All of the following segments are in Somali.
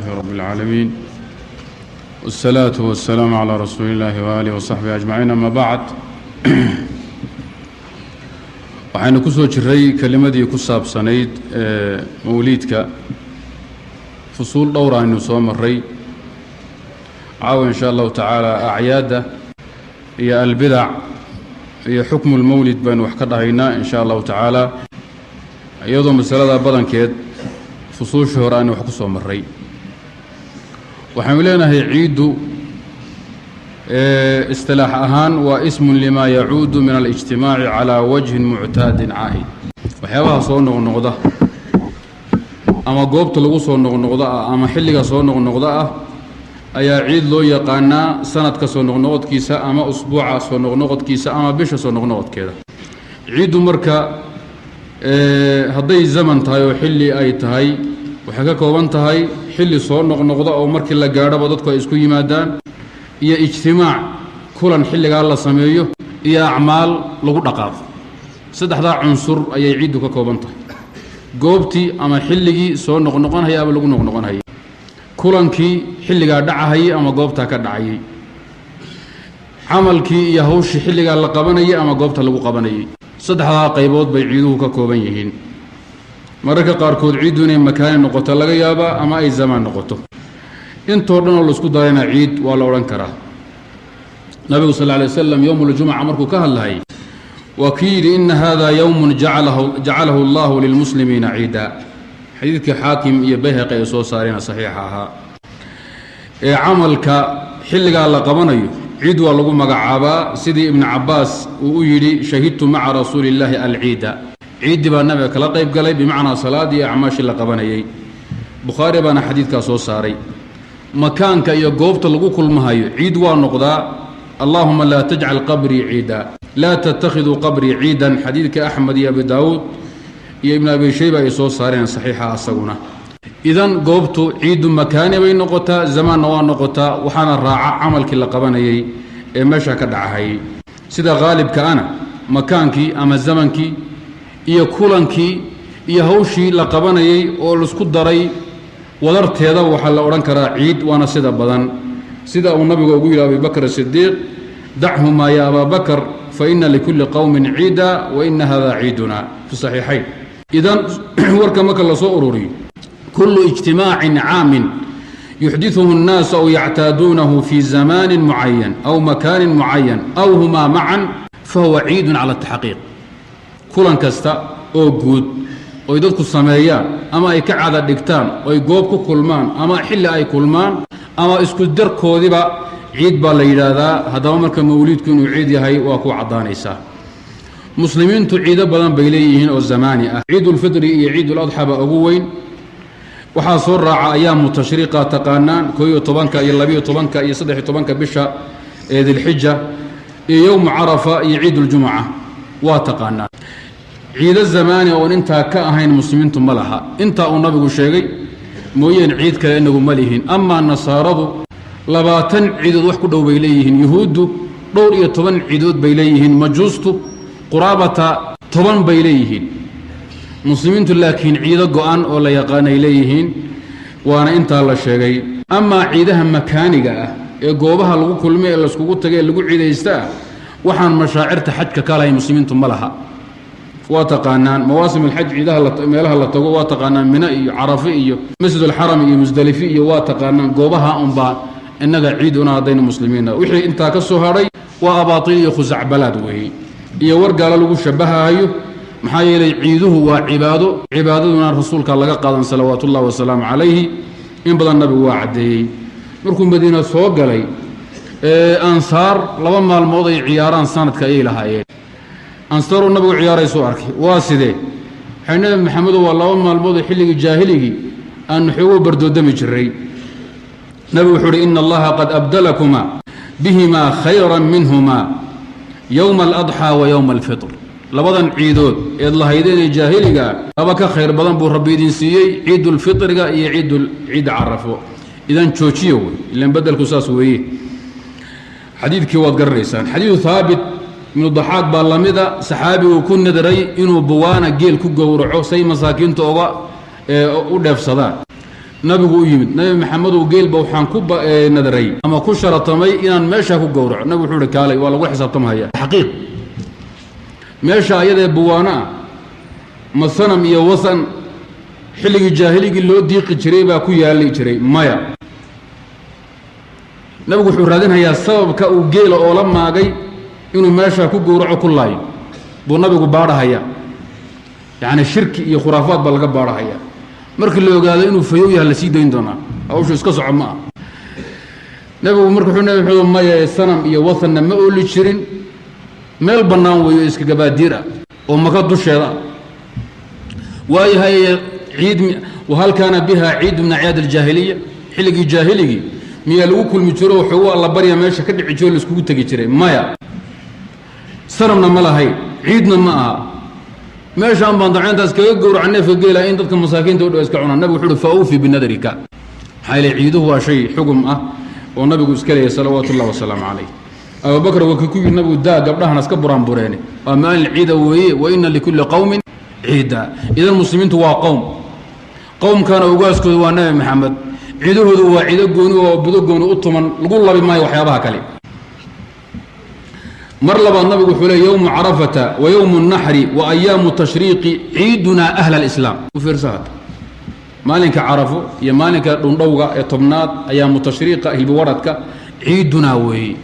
رب العالمين والصلاة والسلام على رسول الله وآله وصحبه أجمعين. أما بعد waxaynu ku soo jiray kalimadii ku saabsanayd mawliidka fusuul dhowr aynu soo maray caawa insha Allah taala acyaada iyo albidac iyo xukmu almawlid baynu wax ka dhahaynaa insha Allah taala iyadoo masalada badankeed fusuusha hore aynu wax ku soo maray waxaan leenahay ciidu اصطلاح أهان واسم لما يعود من الاجتماع على وجه معتاد عائد وحيابها صور نغضة أما قوبت لغو صور نغضة أما حلقة صور نغضة أيا عيد لو يقانا سنة كصور نغض كيسا أما أسبوع صور نغض كيسا أما بيش صور نغض كذا عيد مركا هذي الزمن تهاي وحلي أي تهاي وحكا كوان تهاي حلي صور نغضة أو مركي لقارة بدتكو إسكو يمادان iyo ijtimaac kulan xilliga la sameeyo iyo acmaal lagu dhaqaaqo saddexda cunsur ayay ciidu ka kooban tahay goobtii ama xilligii soo noqnoqonaya ama lagu noqnoqonaya kulankii xilliga dhacayay ama goobta ka dhacayay amalkii iyo hawshii xilliga la qabanayay ama goobta lagu qabanayay saddexda qaybood bay ciiduhu ka kooban yihiin mararka qaarkood ciidu inay makaan noqoto laga yaaba ama ay zaman noqoto intoo dhan oo isku darayna ciid waa la oran karaa nabiga sallallahu alayhi wasallam yawmul jumu'ah markuu ka hadlay wakiil in hada yawm ja'alahu Allah lil muslimina 'ida hadithka hakim iyo bayhaqi soo saarina saxiixaha amalka xilliga la qabanayo ciid waa lagu magacaabaa sidii ibn Abbas uu yiri shahidtu ma'a rasuulillahi al-'ida ciid baa nabiga kala qayb galay bimaana salaadi acmaash la qabanayay bukhari bana hadithka soo saaray مكانك يا قوبت لغو كل مهايو عيد ونقضاء اللهم لا تجعل قبري عيدا لا تتخذوا قبري عيدا حديثك أحمد يا أبي داود يا ابن أبي شيبة يسوس صارين صحيحة أصغونا إذن قوبت عيد مكاني بين نقطة زمان نوان نقطة وحانا الراعة عمل كلا قباني ماشا كدعهاي سيدا غالب كأنا مكانكي أما زمنكي إيا كولانكي إيا هوشي لقباني ولسكو الداري wadarteeda waxa la oran karaa ciid waana sida badan sida uu nabigu ugu yiraahdo Abu Bakr as-Siddiq da'huma ya Abu Bakr fa inna likulli qawmin 'ida wa inna hadha 'iduna fi sahihayn idan warka marka la soo ururiyo kullu ijtima'in 'amin yuhdithuhu an-nas aw ya'tadunahu fi zamanin mu'ayyan aw makanin mu'ayyan aw huma ma'an fa huwa 'idun 'ala at-tahqiq kulan kasta oo guud oo dadku sameeyaan ama ay ka caada dhigtaan oo ay goob ku kulmaan ama xilli ay kulmaan ama isku darkoodiba ciid baa la yiraahdaa hadaba marka mawlidku inuu ciid yahay waa ku cadaanaysa muslimiintu ciido badan bay leeyihiin oo zamaani ah ciidul fitri iyo ciidul adha ba ugu weyn waxa soo raaca ayaamu tashriiqa taqaanaan 11ka iyo 12ka iyo 13ka bisha ee dhulhijja iyo yawm arafa iyo ciidul jumu'ah waa taqaanaan ciid zamaani oo inta ka ahayn muslimiintu malaha inta uu nabigu sheegay mooyeen ciid kale inagu malihin amma nasaaradu 20 ciidood wax ku dhow bay leeyihiin yahuudu dhowr iyo 10 ciidood bay leeyihiin majuustu quraabata 10 bay leeyihiin muslimiintu laakiin ciido go'an oo la yaqaan ay leeyihiin waana inta la sheegay amma ciidaha makaaniga ah ee goobaha lagu kulmay ee la isku tagay lagu ciideystaa waxaan mashaacirta xajka kale ay muslimiintu malaha واتقانان مواسم الحج عيدها ميلها لا تغو واتقانان منى iyo عرفه iyo مسجد الحرم iyo مزدلفه iyo واتقانان goobaha unba inaga ciiduna hadayna muslimiina wixii inta ka soo haray waa abaatiil iyo khuzac balad weey iyo wargaala lagu shabahayo maxaa yeelay ciiduhu waa cibaadaduna rasuulka laga qaadan salawaatullaahi wa salaam alayhi in badan nabi waa cadeeyay markuu madiina soo galay ansaar laba maalmood ay ciyaaraan sanadka ay lahaayeen أنصاروا النبي عياري سواركي واسده حين محمد والله ما الموضوع حلق جاهلي أن حيوه بردو دم جري نبي حري إن الله قد أبدلكما بهما خيرا منهما يوم الأضحى ويوم الفطر لبضن عيدود الله يدين جاهلي أبك خير بضن بو ربي دين سيي عيد الفطر عيد عرفه إذن تشوشيو اللي بدل كساس ويه حديث كيوات قريسان حديث ثابت من الضحاك باللمذا صحابي وكن ندري إنه بوانا جيل كجورعو سي مساكين توغا ودف صدا nabigu u yimid nabi maxamed oo geelba waxaan ku nadaray ama ku sharatamay inaan meesha ku gowraco nabigu wuxuu kaalay waa lagu xisaabtamaya xaqiiq meesha ayada buwaana masanam iyo wasan xiligi jaahiligi loo diiqi jiray baa ku yaali jiray maya nabigu wuxuu raadinayaa sababka uu geela oo la maagay inuu meesha ku gowraco ku laayo buu nabigu baadhaya yaani shirki iyo khuraafaad baa laga baadhaya markii la ogaado inuu fayow yahay la sii dayn doonaa hawshu iska soco ma ah nabigu markuu wuxuu nabi wuxuu maya sanam iyo wasanna ma ooli jirin meel bannaan weeyo iska gabaadiir ah oo maka dusheeda waayahay ciid wahal kaana biha ciid min ciid aljaahiliya xiligi jaahiligi miya lagu kulmi jiro wuxuu alla bariya meesha ka dhici jiro la isku tagi jiray maya sanamna ma lahay ciidna ma aha meeshaan baan dacayntaas kaga gowracnay fageela in dadka masaakiinta u dhaw iska cunaan nabigu wuxuu fa'ufi binadrika hayla ciiduhu waa shay xugum ah oo nabigu iska leeyahay salawaatullaahi wasalaamu calayh abu bakr waa ku yiri nabigu daa gabdhahan iska buraan bureene waa maalin ciida weeye wa inna likulli qawmin ciida idan muslimiintu waa qowm kana ugaaskooda waa nabi maxamed ciidahoodu waa ciido gooni oo budo gooni u tuman lagu labi maayo waxyaabaha kale مر لبا النبي وحول يوم عرفة ويوم النحر وأيام التشريق عيدنا أهل الإسلام وفرسات مالك عرفوا يا مالك دندوغا يا طمنات أيام التشريق هي بوردك عيدنا وهي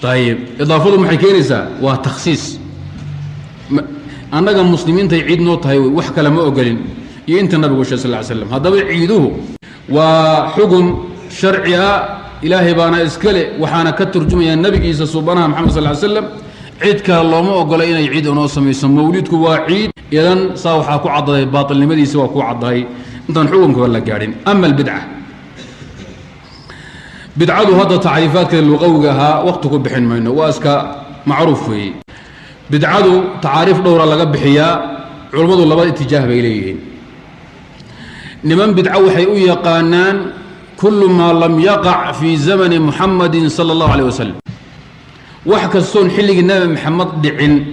طيب إضافة محكينسا وتخصيص أنا المسلمين عيد نوت هاي وحكى لما أقولين ينت النبي صلى الله عليه وسلم هذا عيدوه وحكم شرعها إلهي بانا إسكالي وحانا كترجمة النبي إيسا صوبانها محمد صلى الله عليه وسلم عيد كالله أقول إنا يعيد ونوصم يسمى مولدك وعيد إذن صاوحا كو عضاي باطل لمدي سوا كو عضاي انت نحوكم ولا قاعدين أما البدعة بدعة هذا تعريفات اللغوية وقتك بحين منه واسكا معروف فيه بدعة تعاريف دورة لقب بحياء علماء الله اتجاه بإليه نمن بدعة وحيئو يقانان كل ما لم يقع في زمن محمد صلى الله عليه وسلم وحكى الصون حلق النبي محمد دعن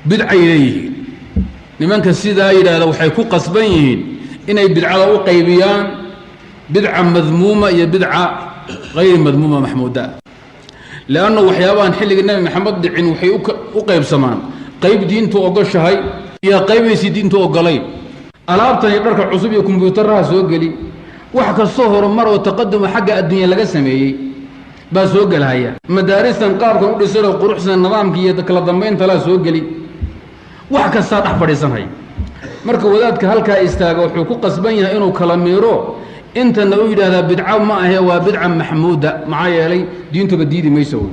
بدعة إليه لمن كسيدا إلى لو حيكون قصبين إن بدعة وقيبيان بدعة مذمومة هي بدعة غير مذمومة محمودة لأنه وحيابان حلق النبي محمد دعن وقيب سمان قيب دينتو أقشهي يا قيب يسي دينتو أقليب alaabtan dharka cusub iyo kombiyuutarada soo gali wax ka soo horumar oo taqadum xagga adduunyo laga sameeyay ba soo galaya madaaristan qaabka u dhisay quruxsan nidaamkii iyo kala dambeynta la soo gali wax ka saad xafadhisanay marka wadaadka halka istaaga wuxuu ku qasban yahay inuu kala meero inta uu yiraahdo bidca ma aha waa bidca mahmuuda ma yeelay diintu badiidi mayso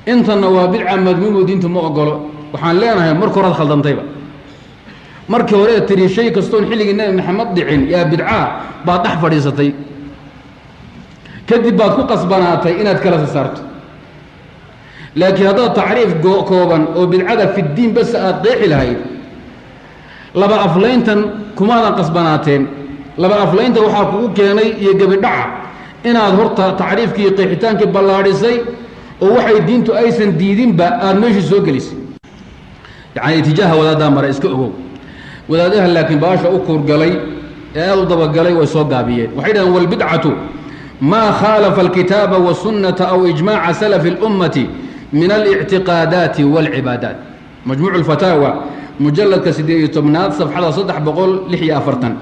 inta waa bidca madmuum diintu ma ogolo waxaan leenahay marka hore khaldantayba markii hore tiri shay kastoon xilliga nabi maxamed dhicin yaa bidca baad dhax fadhiisatay kadib baad ku qasbanaatay inaad kala saarto laakiin hada taariif kooban oo bidcada fi diin bas aad qeexi lahayd laba afleyntan kuma aan qasbanaateen laba afleynta waxa kugu keenay iyo gabadhaca inaad horta taariifkii qeexitaankii ballaadhisay oo waxay diintu aysan diidin ba aad meeshii soo gelisay yaani اتجاه wadaada mara iska ogow wadaadaha laakiin baasha u kuur galay ee aad u daba galay way soo gaabiyeen waxay dhahan wal bid'atu ma khalafa al kitaba wa sunnata aw ijma' salaf al ummati min al i'tiqadat wal ibadat majmu' al fatawa mujallad ka 18 صفحه 346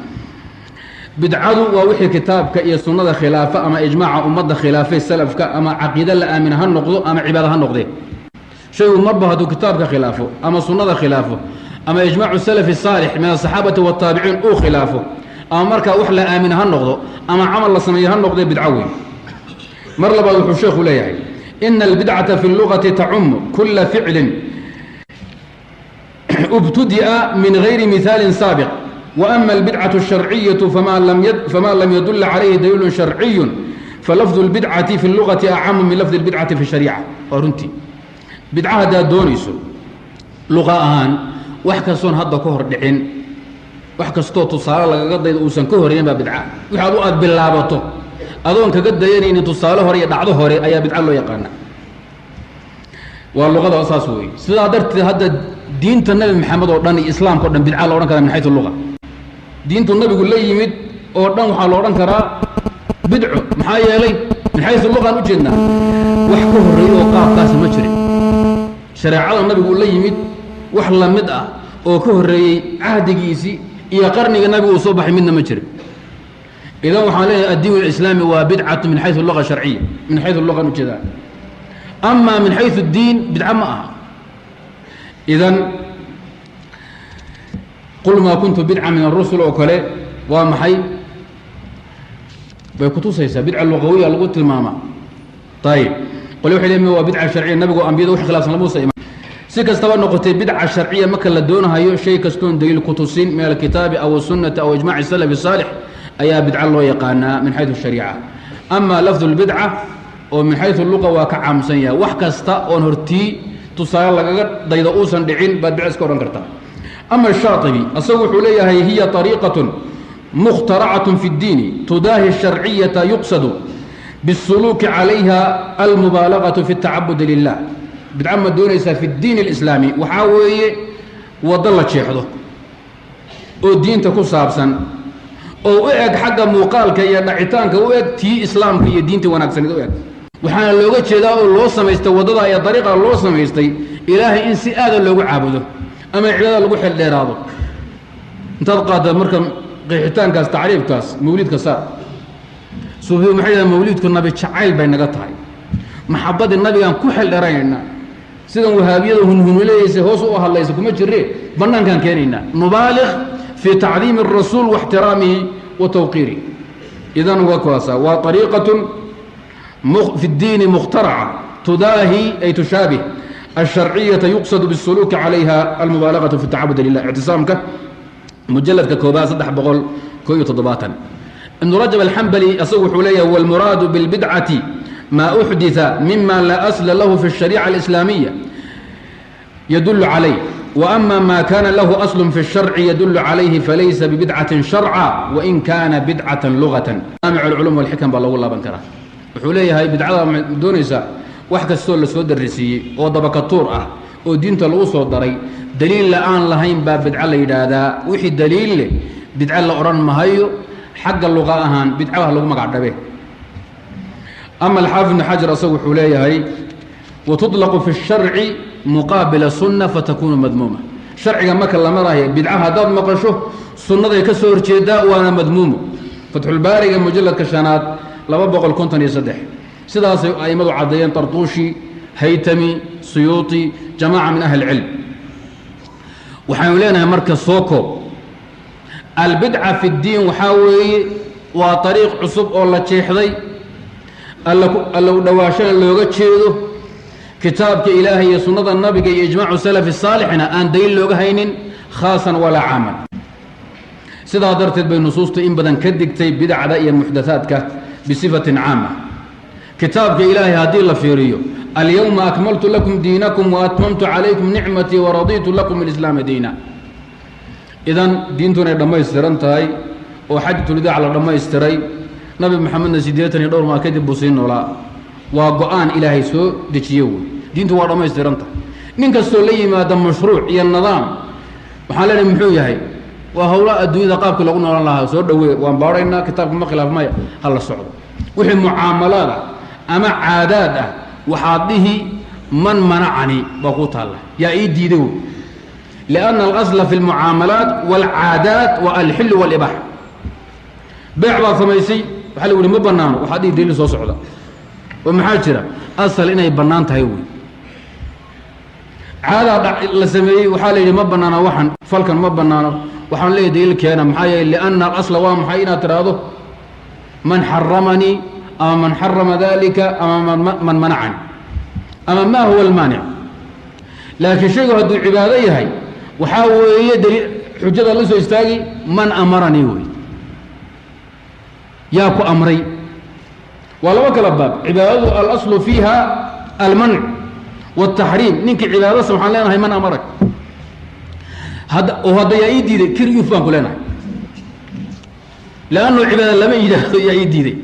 bid'adu waa wixii kitaabka iyo sunnada khilaafa ama ijmaaca ummadda khilaafay salafka ama aqeeda la aaminaha noqdo ama cibaadaha noqday shay marba hadu kitaabka khilaafo ama sunnada khilaafo أما إجماع السلف الصالح من الصحابة والتابعين أو خلافه أما مركا وحلا آمن هالنقض أما عمل الله سميه هالنقض بدعوي مر لبعض الشيخ ليه إن البدعة في اللغة تعم كل فعل ابتدأ من غير مثال سابق وأما البدعة الشرعية فما لم يدل عليه دليل شرعي فلفظ البدعة في اللغة أعم من لفظ البدعة في الشريعة ورنتي بدعة دا دونيسو لغة أهان wax kastoon hadda ka hor dhicin wax kastoo tusaale lagaga daydo uusan ka horeyn baa bidca waxaad u aad bilaabato adoon kaga dayanaynin tusaale hore iyo dhacdo hore ayaa bidca loo yaqaan waa luqada asaas weey sidaa darteed hadda diinta nabi maxamed oo dhan iyo islaamka oo dhan bidca loo oran kara min hay'at luqa diintu nabigu la yimid oo dhan waxaa loo odhan karaa bidco maxaa yeelay min xaysu luqaan u jeednaa wax ka horreeya oo qaabkaasi ma jirin shareecada nabigu la yimid wax la mid ah oo ka horreeyey cahdigiisii iyo qarniga nabigu uu soo baxay midna ma jirin idan waxaan leeyahay addiin alislaami waa bidcatu min xaysu luqa sharciya min xaysu luqaan u jeedaa ama min xaysu diin bidca ma aha idan qul maa kuntu bidca min arusul oo kale waa maxay bay kutusaysaa bidca luqawiya lagu tilmaamaa ayib qole waxay leeyihin waa bidca sharciya nabigu ambiyada wax khilaafsan lamuusa iman si kastaba noqotay bidca sharciya marka la doonahayo shay kastoon daliil ku tusin min alkitaabi aw sunnati aw ijmaci salafi saalix ayaa bidca loo yaqaanaa min xaysu shariica ama lafdu lbidca oo min xaysu luqa waa ka caamsan yahay wax kasta oon hortii tusaale lagaga daydo uusan dhicin baad bidca iska odhan kartaa ama shaatibi asagu wuxuu leeyahay hiya ariiqatun مخترعة في الدين تداهي الشرعية يقصد بالسلوك عليها المبالغة في التعبد لله بدعم دونيسا في الدين الإسلامي وحاوي وضل شيخه والدين تكون صابسا أو إعد حق مقالك يا نعتانك وإعد تي إسلامك يا دينتي ونكسن وحنا لو جت شيء الله سميستي وضلها يا طريقة الله سميستي إلهي إنسي هذا اللي عابده أما عبادة اللي حل راضه أنت تلقى مركب qeexitaankaas tacriifkaas mawliidka saar suufiyu maxay yidhahdeen mawliidku nabi jacayl bay naga tahay maxabbadii nabigaan ku xeldheraynaynaa sidan wahaabiyada hunhunuleeyaysa hoos u hadlaysa kuma jirre bannaankaan keenaynaa nubaaliq fii tacdiimi الrasuul واxtiraamihi wa tawqiirihi idan waa kuwaasa waa طariiqatun fi الdiini mukhtaraca tudaahi ay tushaabih الsharciyaةa yuqsadu bالsuluuki calayha almubaalagaةu fi الtacabudi lilah ictisaamka مجلد كوباس صدح بقول كوي تضباطا ابن رجب الحنبلي أصوح إليه والمراد بالبدعة ما أحدث مما لا أصل له في الشريعة الإسلامية يدل عليه وأما ما كان له أصل في الشرع يدل عليه فليس ببدعة شرعا وإن كان بدعة لغة جامع العلوم والحكم بالله والله بنكره وحوليه هاي بدعة دون نساء واحد السول السود الرسي وضبك الطورة ودينت الوصول الضري دليل لآن لهين باب بدعة ليدادا وحي دليل بدعة لأوران مهيو حق اللغة أهان بدعة لغة مقعد به أما الحافظ بن حجر أصوح حوليه هاي وتطلق في الشرع مقابل السنة فتكون مذمومة شرعي ما كان لما راهي بدعة هذا مقشه سنة يكسر جدا وأنا مذمومه فتح الباري مجلد كشانات لما بقول كنتن يصدح سيدا أي مدو عديان طرطوشي هيتمي سيوطي جماعة من أهل العلم وحاولنا مركز سوكو البدعة في الدين وحاوي وطريق عصب الله تشيحذي اللو دواشان اللي يغتشيده كتابك إلهي سنة النبي يجمع سلف الصالحنا أن دين لغهين خاصا ولا عاما سيدا درتت بين نصوص إن بدن كدكتي بدعة دائية محدثاتك بصفة عامة كتابك إلهي هذه الله فيريو اليوم أكملت لكم دينكم وأتممت عليكم نعمتي ورضيت لكم الإسلام دينا إذن دينتنا لما يسترنتهاي وحجة الوداع على لما يستري نبي محمد سيديتني دور ما كذب بصين ولا وقرآن إلهي سو ديتيو دينتنا لما يسترنته نينك السولي ما دام مشروع يا النظام وحالنا محوية هاي وهؤلاء الدنيا قابك لقنا الله سو دوي وانبارينا كتاب ما خلاف ما هلا الصعود وحي معاملات أما عادات وحاضه من منعني بقوت الله يا إيدي دو لأن الأصل في المعاملات والعادات والحل والإباحة بيع وثميسي وحلو لي مبنان وحدي ديل سو سودا ومحاجره أصل إنه بنان تهيوي عادة لسمي وحالي مبنان وحن فلكن مبنان وحن لي ديل كان محايا لأن الأصل ومحاينا تراده من حرمني أما من حرم ذلك أما من منعني أما ما هو المانع لكن شيء هدو عبادية هاي وحاول يدري حجة الله سو يستاقي من أمرني هو ياكو أمري ولو كالباب عبادة الأصل فيها المنع والتحريم نينك عبادة سبحان الله هاي من أمرك وهذا يأيدي دي كير يفهم كلنا لأنه العبادة لما يأيدي دي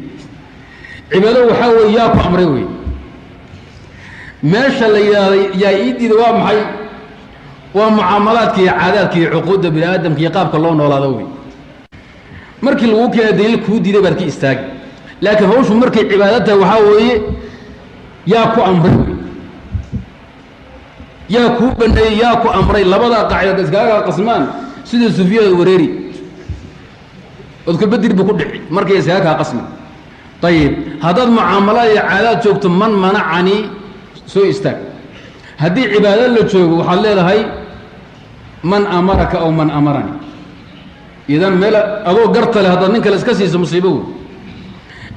عبادة وحاول ياكو أمري ماشى اللي يأيدي دي وامحي ومعاملاتك عاداتك عقود بني آدم يقابك الله ولا ذوي markii lagu keenay daliil kuu diiday baad ka istaagi laakiin hawshu markay cibaadada waxa weeye yaa ku amray yaa ku banay yaa ku amray labada qaacida iskaaga qasmaan sida sufiyada wareeri odka badir bu ku dhici markay iskaaga qasmaan طيب هذا المعاملات عادات joogto man manacani soo istaag hadii cibaadada la joogo waxa leedahay man amaraka aw man amarani idan meel adoo gartale hada ninka la iska siiso musiibo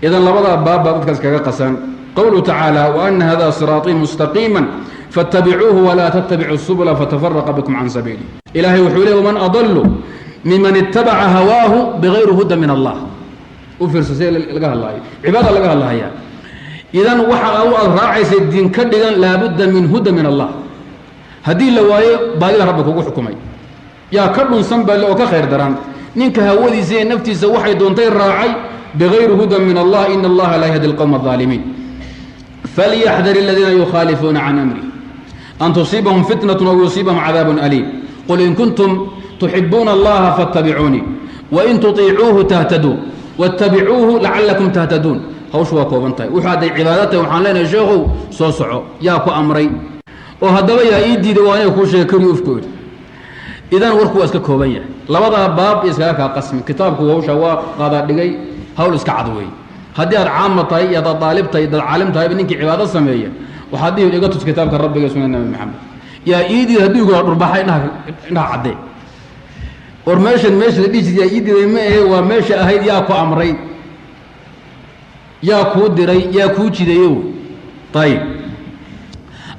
idan labada baab dadka iskaga qasan qawlu ta'ala wa anna hadha sirati mustaqiman fattabi'uhu wa la tattabi'us subula fatafarraqa bikum an sabili ilahi wa huwa man adallu mimman ittaba'a hawahu bighayri hudan min Allah وفرسسي لغا الله عباده لغا الله يا اذا waxa uu raacaysa diin ka dhigan la budda min huda min Allah hadii la waayo baadida rabbiga ugu xukumay ya ka dhunsan bal oo ka khayr daran ninka hawadiisa naftiisa waxay doontay raacay بغير هدى من الله ان الله لا يهدي القوم الظالمين فليحذر الذين يخالفون عن امره ان تصيبهم فتنه او يصيبهم عذاب اليم قل ان كنتم تحبون الله فاتبعوني وان تطيعوه تهتدوا واتبعوه لعلكم تهتدون هوش وكوبنتاي وحادي عبادته وحان لنا شيخو سو سوو يا كو امري او هدبا يا ايديده وانا كو شيكري افكود اذا وركو اسك كوبن yahay labada baab iska ka qasmi kitaabku hawsha waa qaada dhigay hawl iska cadway hadii aad caamatay ya talibtay dad caalimtay ninki cibaado sameeya waxa hadii iga tus kitaabka rabbiga sunnada maxamed ya iidii hadii ugu dhurbaxay inaha cadee or meeshan dhijiyay ididay ma ahe waa meesha ahayd yaa ku amray yaa ku diray yaa ku jidayo tayib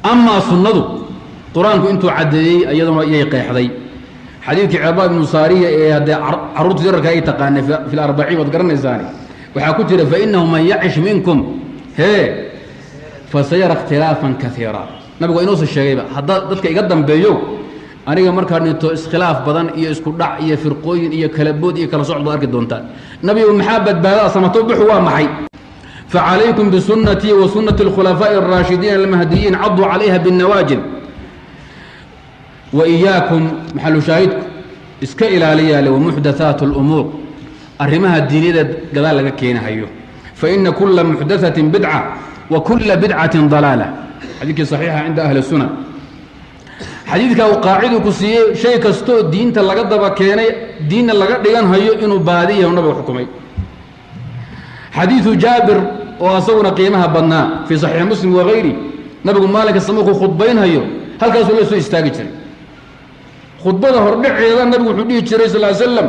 amma sunnadu quraanku intuu cadeeyay ayaduna yay qeexday xadiidkii cibaad ibn sariya ee hada arut jirka ay taqaan fi al-40 wad garanaysaani waxa ku jira fa innahu man ya'ish minkum he fa sayara ikhtilafan kathira nabigu inuu soo sheegay hada dadka iga dambeeyo aniga marka nito iskhilaaf badan iyo isku dhac iyo firqooyin iyo kala bood iyo kala socdo arki doontaan nabiga maxamed baada samato bixu waa maxay fa alaykum bi sunnati wa sunnati al-khulafa'i ar-rashidin al-mahdiyyin 'addu 'alayha bin nawajid wa iyyakum mahallu shahidku iska ilaaliya la muhdathat al-umur arimaha diinida gadaal laga keenayo fa inna kull muhdathatin bid'ah wa kull bid'atin dalalah hadiki sahiha 'inda ahli sunnah حديثك وقاعده كسيه شيء كستو دين تلقى دبا كيني دين لقى ديان هيو إنو بادية ونبي حكمي حديث جابر وأصونا قيمها بنا في صحيح مسلم وغيره نبي مالك السموك خطبين هيو هل كان سوى يسوي استاجر خطبه ربع إذا النبي حديث شري صلى الله عليه وسلم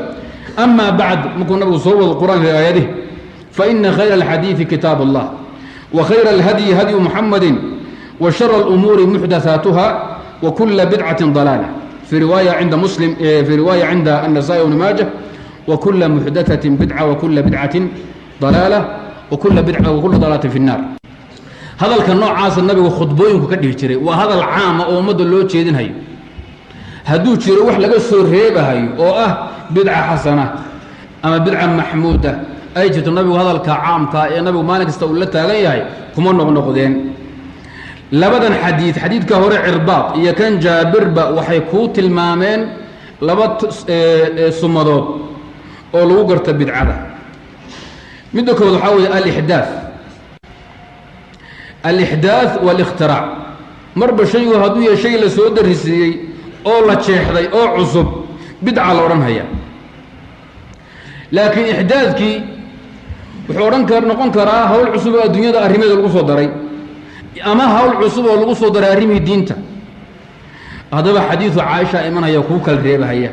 أما بعد ممكن نبي صور القرآن في آياته فإن خير الحديث كتاب الله وخير الهدي هدي محمد وشر الأمور محدثاتها وكل بدعة ضلالة في رواية عند مسلم في رواية عند النسائي وابن ماجه وكل محدثة بدعة وكل بدعة ضلالة وكل بدعة وكل ضلالة في النار هذا النوع عاص النبي وخطبوين كدي جري وهذا العام او مد لو جيدين هي هدو جري wax laga soo reebahay oo ah bid'a xasana ama bid'a mahmuuda ay jirto nabigu hadalka caamka ee nabigu maalin kasta uu la taagan yahay kuma noqdeen labadan xadiidka hore cirbaad iyo kan jaabirba waxay ku tilmaameen laba sumadood oo lagu garta bidcada mid kood waxa weeye al-ihdaath wal-ikhtira' marba shaygu haduu yahay shay la soo darisiyay oo la jeexday oo cusub bidca la oran haya laakiin ihdaadki wuxuu noqon karaa hawl cusub oo adduunyada arrimeeda lagu soo daray ama hawl cusub oo lagu soo daray arrimii diinta hadaba xadiisu Aisha imanaya ku kal reebahaya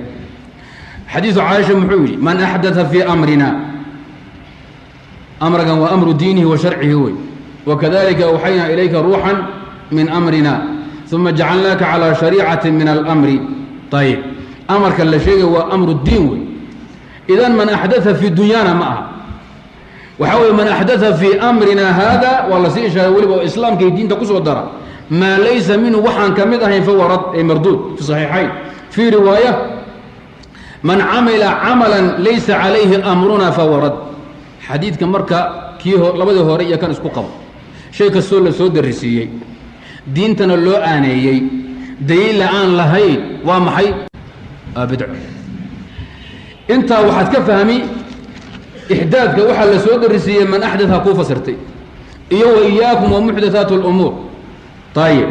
xadiisu Aisha muxuu yiri man ahdatha fi amrina amragan wa amru dinihi wa shar'ihi wa wakadhalika awhayna ilayka ruhan min amrina thumma ja'alnaka ala shari'atin min al-amri tayyib amarka la sheegay wa amru ad-din idan man ahdatha fi dunyana ma'a وحاول من أحدث في أمرنا هذا والله سيشهد ولبه إسلام كي دين تقصوا الدرع ما ليس منه وحن كمده فهو رد مردود في صحيحين في رواية من عمل عملا ليس عليه أمرنا فهو رد حديث كمركة كيه لبده هورية كان اسكو قبل شيء كسول سود الرسيي دين تنلو آنيي دليل آن لهي ومحي بدع انت واحد كفهمي إحداثك وحا لسود الرسية من أحدثها كوفة سرتي إيو وإياكم ومحدثات الأمور. طيب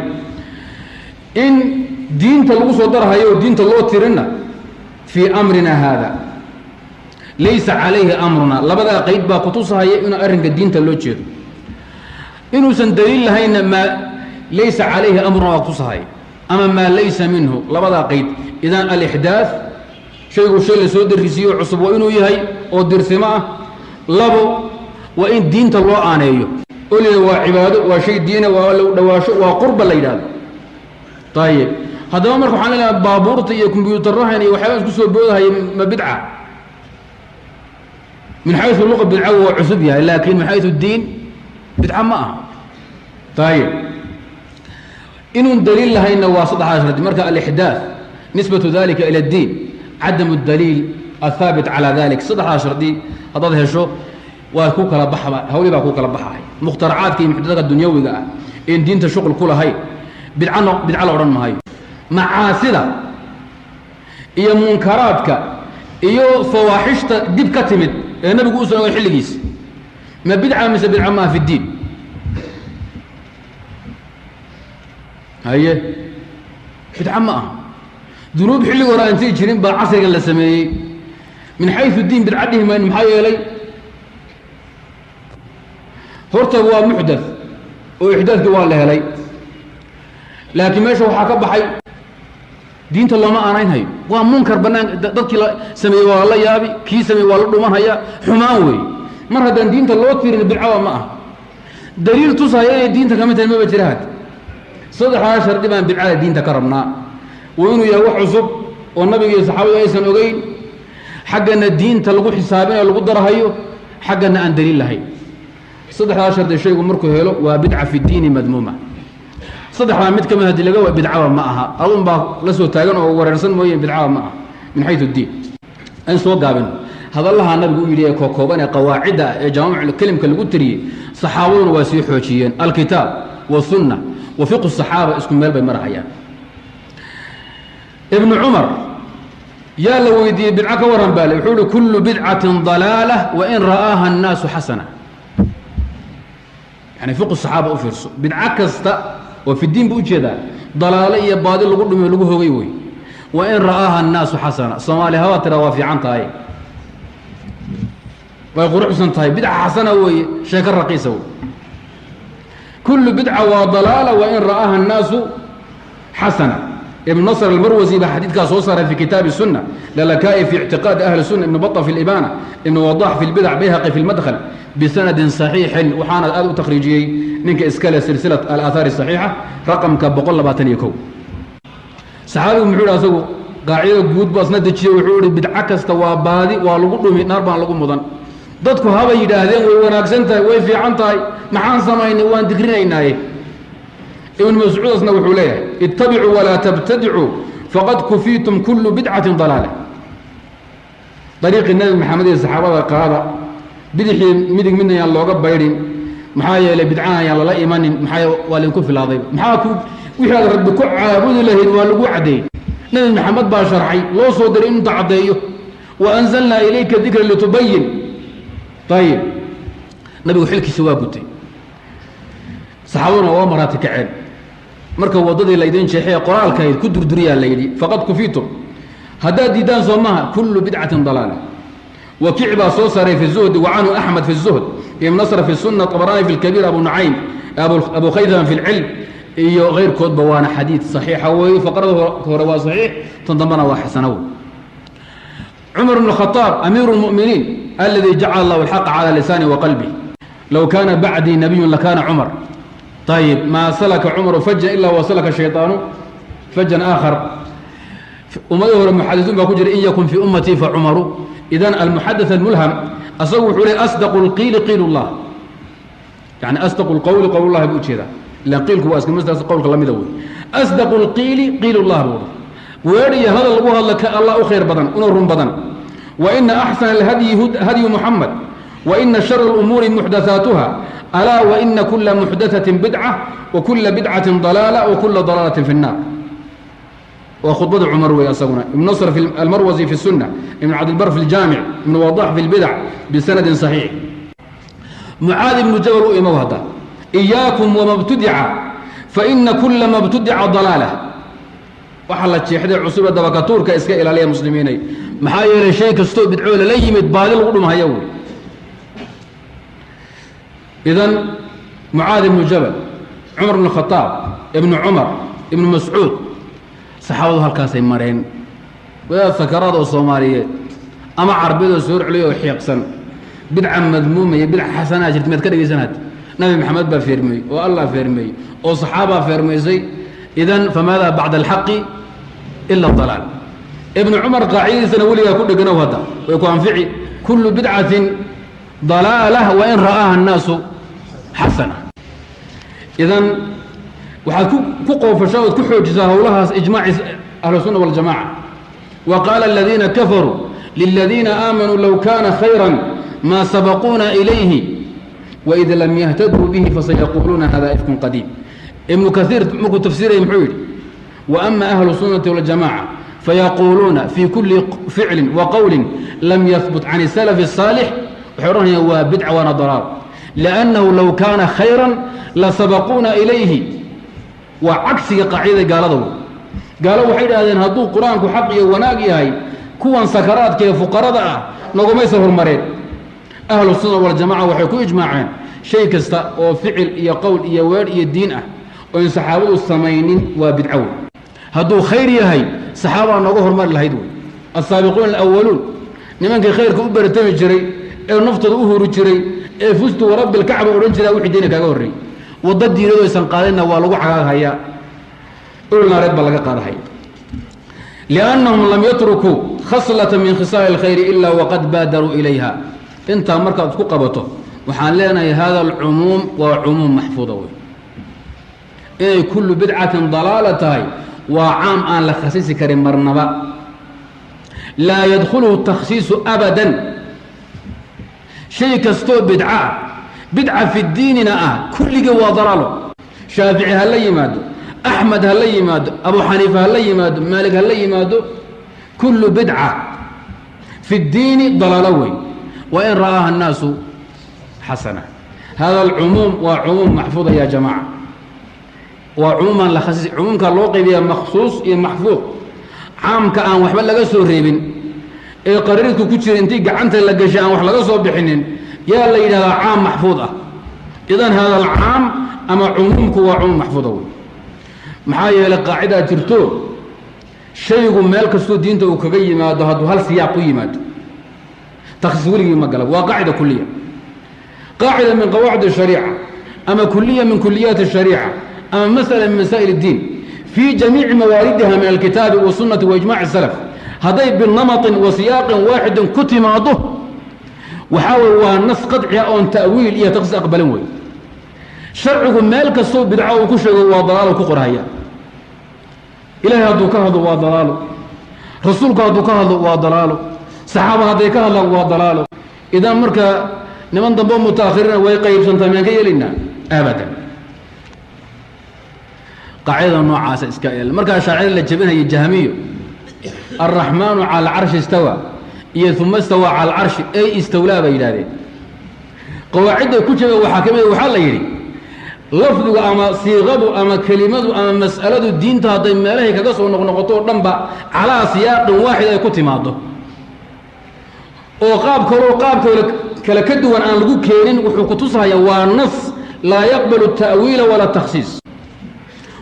إن دين تلغو صدرها يو دين تلغو ترنا في أمرنا هذا ليس عليه أمرنا لبدا قيد با قطوسها يئنا أرنك الدين تلغو تشير إنه سندليل لها ما ليس عليه أمرنا قطوسها أما ما ليس منه لبدا قيد. إذن الإحداث شيء لسود الرسية عصب وإنه يهي أو درسماء لبو وإن دين تلغو آنيه قولي وعباده وشيء دينه وقرب الليلان. طيب هذا ما مركو حالنا بابورتي كمبيوتر رهني وحيوان كسو بيوضها ما بدعة من حيث اللغة بدعة وعسبها لكن من حيث الدين بدعة معها. طيب إنه دليل لها إنه واسطة عشرة مركا الإحداث نسبة ذلك إلى الدين عدم الدليل الثابت على ذلك 16 دي هذا شو وكوك لبحها هولي باكوك لبحها مخترعات كي محدثات الدنيوية إن دين تشغل كلها هاي بدعة لورن هاي معاصلة إيا منكراتك إيا فواحشت ديب كتمت النبي يقول سنة ويحل جيس ما بدعة مثل بدعة ما في الدين هاي بدعة ما ذنوب حلي وراء انتي جرين بعصر اللي سميه من حيث الدين بدعته ما محايا لي هرته هو محدث وإحداث دوال لها لي لكن ماشي وحاكا بحي دينت الله ما أنين هاي ومنكر بنان ضدك سمي والله يابي كي سمي والله ما هيا حماوي مرة دينت الله تفير بالعوى معه دليل تصايا دينتك كما تنمي بجرهات صدح عشر دمان بالعوى دينتك كرمنا وإنه يروح عصب والنبي صحابي أيسن أغين حقنا الدين تلقو حسابين لقو درهايو حقنا أن دليل لهي صدح عشر دي شيء ومركو هيلو وبدعة في الدين مذمومة صدح مد كما هدي لقوا بدعة معها أظن با لسو تاغن أو وررسن موين بدعة معها من حيث الدين أن سوى قابل هذا الله النبي يقول لي كوكوبان قواعد جوامع الكلم كالقتري صحابون وسيحوشيين الكتاب والسنة وفقه الصحابة اسكم مال بمرحيا ابن عمر يا لو يدي بدعة ورن بالي يقول كل بدعة ضلالة وإن رآها الناس حسنة يعني فقه الصحابة أفرسوا بدعة كستا وفي الدين بوجهدا ضلالية بادل لقدم يلقوه غيوي وإن رآها الناس حسنة صومالي هوا ترى وافي عن طاي ويقول حسن طاي بدعة حسنة وي شاكر رقيسة كل بدعة وضلالة وإن رآها الناس حسنة ابن نصر المروزي بحديث كاس وصر في كتاب السنة للكائي في اعتقاد أهل السنة ابن بطة في الإبانة ابن وضاح في البدع بيهقي في المدخل بسند صحيح وحان الآن تخريجي منك إسكالة سلسلة الآثار الصحيحة رقم كبقول لباتن يكو صحابي محول أسوه قاعدة قود باس ندتشي وحول بدعكس توابادي والغضو من نار بان لغو مضان ضدكو هابا يداهدين ويوناكسنتا ويفي عنطاي محان سمايني وان تقرينيناي ابن مسعود أصنع وحوليه اتبعوا ولا تبتدعوا فقد كفيتم كل بدعة ضلالة طريق النبي محمد الصحابة قال بدحي مدق منا يا الله بايرين محايا لبدعاها يا الله لا إيمان محايا ولنكف في العظيم محاكو وحال ربك عابد له ولقوا عدي نبي محمد باشرحي لو صدر انت عديه وأنزلنا إليك الذكر لتبين. طيب نبي وحلك سوا قلتي صحابنا وامراتك عين مركب وضدي ليدين شيحية قرآن كايد كدر دريا ليدي فقد كفيتم هذا ديدان صومها كل بدعة ضلالة. وكعبة صوصري في الزهد وعنه أحمد في الزهد ابن نصر في السنة طبراني في الكبير أبو نعيم أبو خيثم في العلم غير كتب وانا حديث صحيح فقرده روا صحيح تنضمنا وحسنه. عمر بن الخطاب أمير المؤمنين الذي جعل الله الحق على لسانه وقلبه لو كان بعدي نبي لكان عمر. طيب ما سلك عمر فجا إلا وسلك الشيطان فجا آخر. ومدهر المحدثون بكجر إن يكن في أمتي فعمر. إذن المحدث الملهم أصوح لي أصدق القيل قيل الله يعني أصدق القول قول الله بوجه ذا لا قيلك واسك مصدر قولك الله مدوي أصدق القيل قيل الله بوجه ويري هذا الله لك الله خير بدن ونور بدن. وإن أحسن الهدي هدي محمد وإن شر الأمور محدثاتها ألا وإن كل محدثة بدعة وكل بدعة ضلالة وكل ضلالة في النار. وخطبة عمر ويأسقنا ابن نصر في المروزي في السنة ابن عبد البر في الجامع ابن وضاح في البدع بسند صحيح. معاذ بن جبل إموهدا إياكم وما ابتدع فإن كل ما ابتدع ضلالة وحلت شيء حدا عصوبة دبكاتور كإسكاء إلى المسلمين محايا شيء كستو بدعوه لليمد بالي الغرم هيو. إذن معاذ بن جبل عمر بن الخطاب ابن عمر ابن مسعود صحابة هالكاسي مرين ويا سكرات الصومالية أما عربية سور عليه وحيقسن بدعة مذمومة بدعة حسنة جرت متكرر سنة نبي محمد بفيرمي والله فيرمي وصحابة فيرمي زي إذن فماذا بعد الحق إلا الضلال. ابن عمر قاعدة سنولي يكون جنوه هذا ويكون فعي كل بدعة ضلالة وإن رآها الناس حسنة. إذن وحد كقوا فشاوت كحوجزها ولها إجماع أهل السنة والجماعة. وقال الذين كفروا للذين آمنوا لو كان خيرا ما سبقونا إليه وإذا لم يهتدوا به فسيقولون هذا إفك قديم. ابن كثير مكو تفسيره محويل. وأما أهل السنة والجماعة فيقولون في كل فعل وقول لم يثبت عن السلف الصالح وحرونه هو بدع ونضرار لأنه لو كان خيرا لسبقونا إليه. وعكس قاعدة قالوا حيدا هذين هدو قرآنك حقي وناقي هاي كوان سكرات كيف فقراء نقوم يسهر المريض. أهل السنة والجماعة وحيكون إجماعين شيء كستا وفعل يا قول يا وير يا الدين وإن صحابه السمينين وبدعون هدو خير يهي صحابة نقوه المال الهيدو السابقون الأولون نمانك خير كأبر تمجري نفتض رجري فزت ورب الكعبة ورنجري وحدينك أقوري وضد يريدوا يسنقالنا والله حقاها هيا قلنا رب لك قال هيا لأنهم لم يتركوا خصلة من خصال الخير إلا وقد بادروا إليها. انت مركز كقبته وحان لنا هذا العموم وعموم محفوظة إيه كل بدعة ضلالة وعام آن لخصيص كريم مرنبا لا يدخله التخصيص أبدا. شيء كستو بدعة في الدين كل جوا ضلاله. شافعي هلا يمادو أحمد هلا يمادو أبو حنيفة هلا يمادو مالك هلا يمادو كل بدعة في الدين ضلالوي وإن رآها الناس حسنة. هذا العموم وعموم محفوظة يا جماعة وعموما لخصيص عموم كاللوقي بها مخصوص محفوظ عام كأن وحبا لغا سو ريبين إيه قررتك كتير انتي قعنت لغا شيئا وحبا لغا سو بحنين يا ليلة هذا عام محفوظة. إذن هذا العام أما عمومك هو عموم محفوظة محايا لقاعدة ترتو شيء مالك سو دينته وكغي ما دهدو هل سياقي ما تخصولي ما قال وقاعدة كلية قاعدة من قواعد الشريعة أما كلية من كليات الشريعة أما مسألة من مسائل الدين في جميع مواردها من الكتاب والسنة وإجماع السلف هذي بالنمط وسياق واحد كتماضه وحاول والنص قطعي أو تأويل إيه تقصد أقبلوه شرعكم مالك الصوب بدعوه وكشه وضلال وكقرهية إلهي هدوك هذا وضلاله رسولك هدوك هذا وضلاله صحابة هديك هذا وضلاله إذا مركا نمن ضمن متأخرين ويقيب سنتمين كي يلنا أبدا. قاعدة نوع إسكائيل مركا شاعر اللي جبنها الجهمية الرحمن على العرش استوى ثم استوى على العرش أي استولى بيلاده قواعد كتب وحاكمه وحال يري لفظ أما صيغه أما كلمه أما مسألة الدين تهضم ماله كقص ونقطور دنبا على سياق واحد يكتب ماضه وقاب كلا كدوا أن لقوا كيرين وحكتوسها يوانص لا يقبل التأويل ولا التخصيص.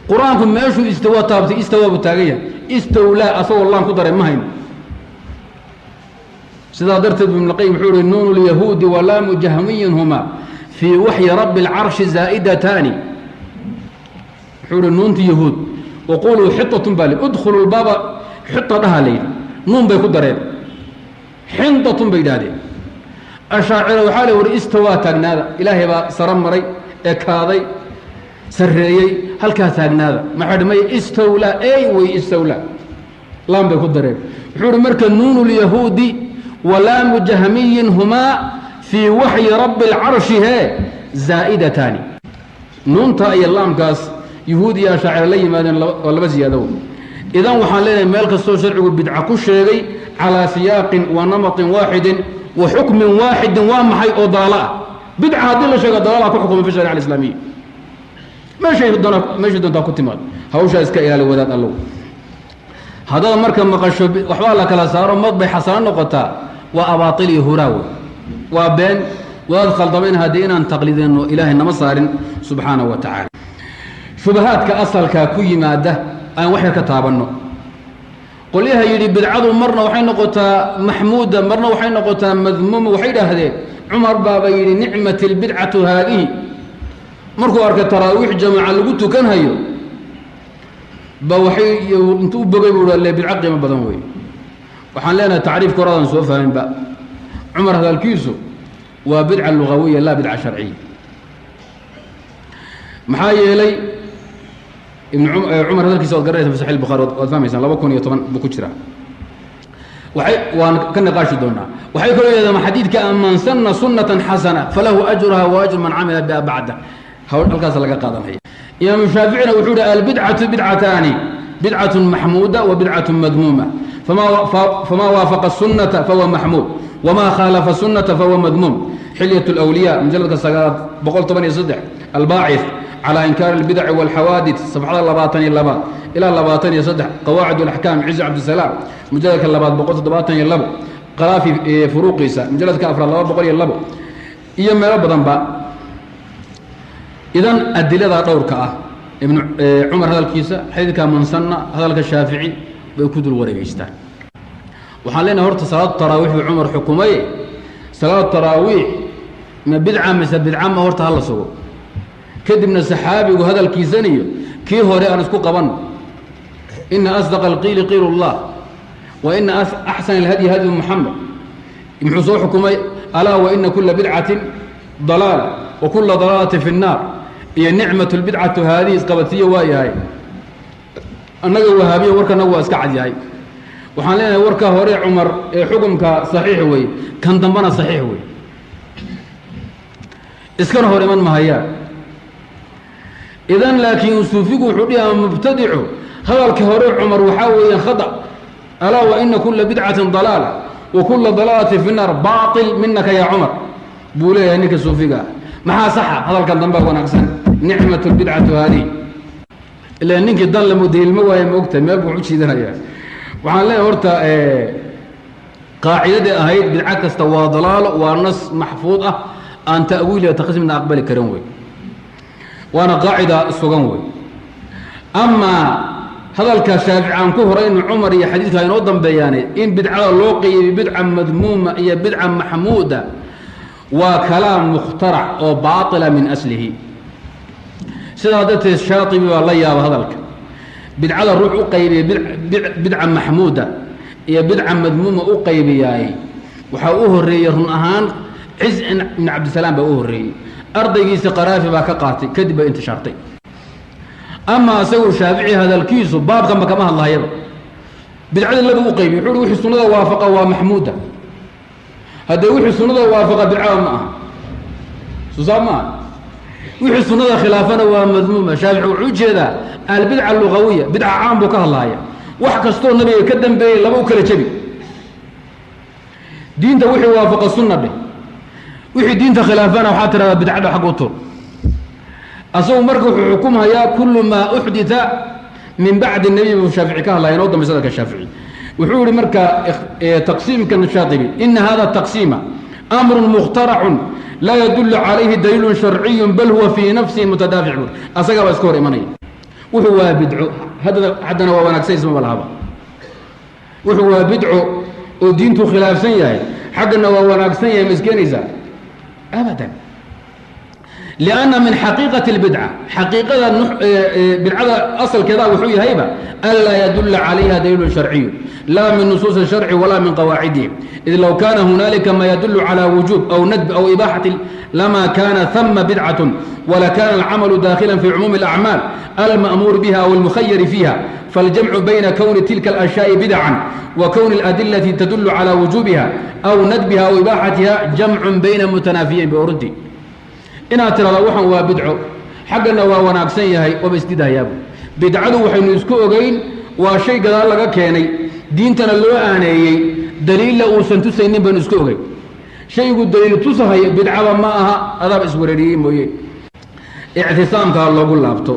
قرآنكم ما يشو استوى تابتي استوى بالتاغية استولى أصوى الله قدر مهين سيدا درت ابن القيم حور النون اليهود ولام جهمي هما في وحي رب العرش زائدتان حور النون يهود وقولوا حطة بالي ادخلوا الباب حطة لها ليل نون بيقدرين حنطة بيدادي أشاعر وحاله ورئيستوى تاغنادا إلهي با سرمري اكاضي سريي هل كاتاغنادا ما حد ما استولى اي وي استولى لام بيقدرين حور مركا نون اليهودي ولام جهمي هما في وحي رب العرش هي زائدتان نون تا اي اللام كاس يهودي أشاعر لي ما ولا بزيادة إذن وحان لنا مالك السوشرع بدعة كشيغي على سياق ونمط واحد وحكم واحد ومحي أضالاء بدعة هذه اللي شيء ضلالة كحكم في الشريعة الإسلامية ما شيء دون كتمات هوشا اسكا إلى وداد الله هذا مركب مقشو وحوالا كلا صاروا مضبي حسن نقطة وأباطيل هراوي وبين وادخل ضمن هدينا تقليدين إنه إله النمصار سبحانه وتعالى شبهات كأصل ككوي مادة أن وحي كتابنه قل لها يري بدعة مرنا وحين نقطة محمودة مرنا وحين نقطة مذمومة وحيدة هذه عمر بابا يري نعمة البدعة هذه مركو أرك التراويح جماعة اللي قلتوا كان هيو بوحي انتو بقيبوا اللي بالعقل ما بدنوي وحن لنا تعريف قرآن سوف فهم بقى عمر هذا الكيسو وبدعة اللغوية لا بدعة شرعية محايا لي ابن عمر هذا الكيسو قرأت في صحيح البخاري وفهم يسان لو كون يطمن بكشرة وحي كنا قاشي دونا وحي كل إذا ما حديث كأن سن سنة حسنة فله أجرها وأجر من عمل بها بعده هول القاس لقى قادم هي إمام الشافعي وحود البدعة بدعتان بدعة محمودة وبدعة مذمومة فما وافق السنة فهو محمود وما خالف السنة فهو مذموم حلية الأولياء مجلد السجاد بقول طبعا يصدح الباعث على إنكار البدع والحوادث صفحة اللباطني اللباط إلى اللباطني يصدح قواعد الأحكام عز عبد السلام مجلد اللباط بقول اللباطني اللبو قرافي فروق عيسى مجلد كافر اللباط بقول اللبو إيام ما ربضا بقى إذن الدليل دورك ابن عمر هذا الكيسة حيث كان من سنة هذا الشافعي بيكود الورقيستان وحالينا هرت صلاة التراويح بعمر حكومي صلاة التراويح ما بدعة مثل بدعة ما هرت هلا سووا كد من السحابي وهذا الكيساني كي هو رأى نسكو قبن إن أصدق القيل قيل الله وإن أحسن الهدي هدي محمد يمحصوا حكومي ألا وإن كل بدعة ضلالة وكل ضلالة في النار هي نعمة البدعة هذه اسقبتية وهي هاي النجا وهابية وركا نوا اسكعد هاي وحان لنا وركا هوري عمر حكمك صحيح وي كان ضمنا صحيح وي اسكن هوري من مهيا إذن لكن سوفيقوا حديها مبتدعوا هذا الكهوري عمر وحاوي خطأ ألا وإن كل بدعة ضلالة وكل ضلالة في النار باطل منك يا عمر بوليه انك سوفيقا ما صح هذا كان ضمبا ونقصا نعمة البدعة هذه إلا أنك ضل مدير المواهي مكتب ما يبقوا شيء وعن الله ورتا قاعدة أهيد بدعة استوى ضلال والنص محفوظة أن تأويل وتقسم من أقبال كرنوي وأنا قاعدة السجنوي أما هذا الكشافعي عن كفر إن عمر يا حديث هاي نوضم بياني إن بدعة لوقي بدعة مذمومة هي بدعة محمودة وكلام مخترع أو باطل من أصله سيدة الشاطبي والله يا هذا بدعة الروح أقيبي بدعة محمودة هي بدعة مذمومة أقيبي وحاوه الريرن أهان عز من عبد السلام بأوه الري أرضي سقرافي باكقاتي كذب انتشارتي أما سوى الشافعي هذا الكيس باب كما الله يبقى بدعة الذي أقيبي يقول وحي السنة وافقة ومحمودة هذا وحي السنة وافقة بدعة معه سوزاما وحي السنة خلافنا ومذمومة شافعي وعوج هذا البدعة اللغوية بدعة عام بكها الله وحكستو النبي يكدم بي لبو كلا جبي دين ده وحي وافق السنة به وحي دين خلافنا وحاتر بدعة حق وطر أصو مركو حكومها يا كل ما أحدث من بعد النبي والشافعي كه الله ينوض مسألة الشافعي وحول مركا تقسيم كان الشاطبي إن هذا التقسيم أمر مخترع لا يدل عليه دليل شرعي بل هو في نفسه متدافع أسقى واسكور إيماني وهو بدعو هذا حدنا ونكسي اسمه بالهبا وهو بدعو ودينته خلاف سيئة حقنا ونكسي مسكينيزا أبدا لأن من حقيقة البدعة حقيقة بدعة أصل كذا وحوي هيبة ألا يدل عليها دليل شرعي لا من نصوص الشرع ولا من قواعده إذ لو كان هنالك ما يدل على وجوب أو ندب أو إباحة لما كان ثم بدعة ولا كان العمل داخلا في عموم الأعمال المأمور بها أو المخير فيها فالجمع بين كون تلك الأشياء بدعا وكون الأدلة تدل على وجوبها أو ندبها أو إباحتها جمع بين متنافيين بأردي إنها ترى وحن وبدعو حقنا وناقصين يهي وبستدها يابو بدعو وحين يسكو أغين وشيء قال لك كيني دينتنا لو آنيي دليل أوسن تسينين بين اسكوغي شيء يقول دليل تسهي بدعة معها هذا بإسوريين مويه اعتصام قال الله قول لابتو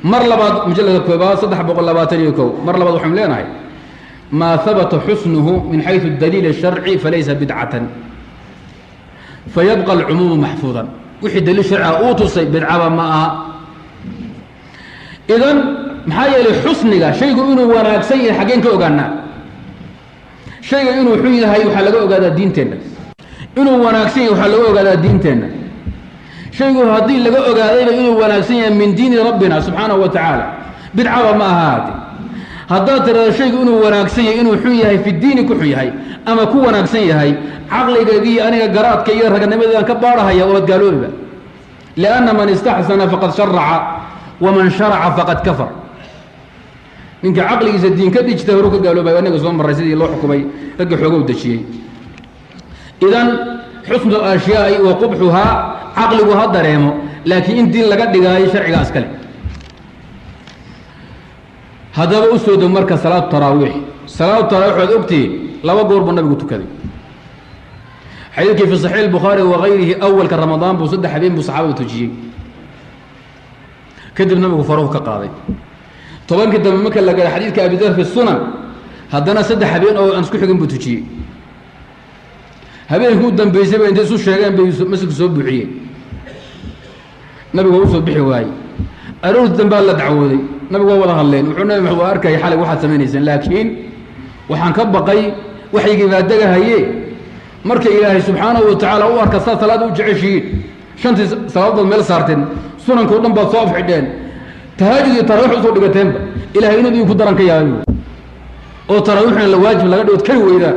مر لبعض مجلد الكوباء صدح بقول لباتنيكو مر لبعض وحملين هاي ما ثبت حسنه من حيث الدليل الشرعي فليس بدعة فيبقى العموم محفوظا وحي دليل الشرعي أوتصي بدعة معها إذن محايا لحسنك شيء إنه وراك سيء حقين كوغانا شيء إنه حيث هاي وحلقوا قادة الدين تينا إنه وراك سيء وحلقوا قادة الدين تينا شيء هذه اللي قادة إنه وراك سيء من دين ربنا سبحانه وتعالى بدعة ما هذه هذا ترى شيء إنه وراك سيء إنه حيث في الدين كحيث هاي أما كو وراك سيء هاي عقلي قادي أنا قرأت كيرها كنمذا كبارها يا ولد قالوا لي لأن من استحسن فقد شرع ومن شرع فقد كفر منك عقلي إذا الدين كدي اجتهروك قالوا بي وأنك صوم الرسيدي الله حكمي رجع حقوق دشيء إذن حسن الأشياء وقبحها عقلي وهذا ريمو لكن إن دين لقد دقاي شرعي أسكلي هذا أسود مركز صلاة التراويح صلاة التراويح أكتي لا وقور بالنبي قلت كذي حديث في صحيح البخاري وغيره أول كرمضان بصد حبيب بصحابة تجيه كذب النبي فاروق كقاضي طبعا كده من مكان لقى حديث كأبي ذر في السنن هدنا سد حبيب أو أنسكو حكم بتجيه هبين يكون دم بيسبب أنت سو شيئين بيمسك سوب بحيه نبي وصل بحواي أروح الذنب الله دعوذي نبي والله هاللين وحنا محور كي حالي واحد ثمانية سنين لكن وحنكبقي وحي قادقة هي مرك إلهي سبحانه وتعالى هو أركض صلاة وجعشين شنت صلاة المال صارتين سنن كلهم بصاف حدين تهاجد تراويح وصول دقتين إلهي نبي يقدرن كيانو أو تراويحنا الواجب لقد وتكلوا إذا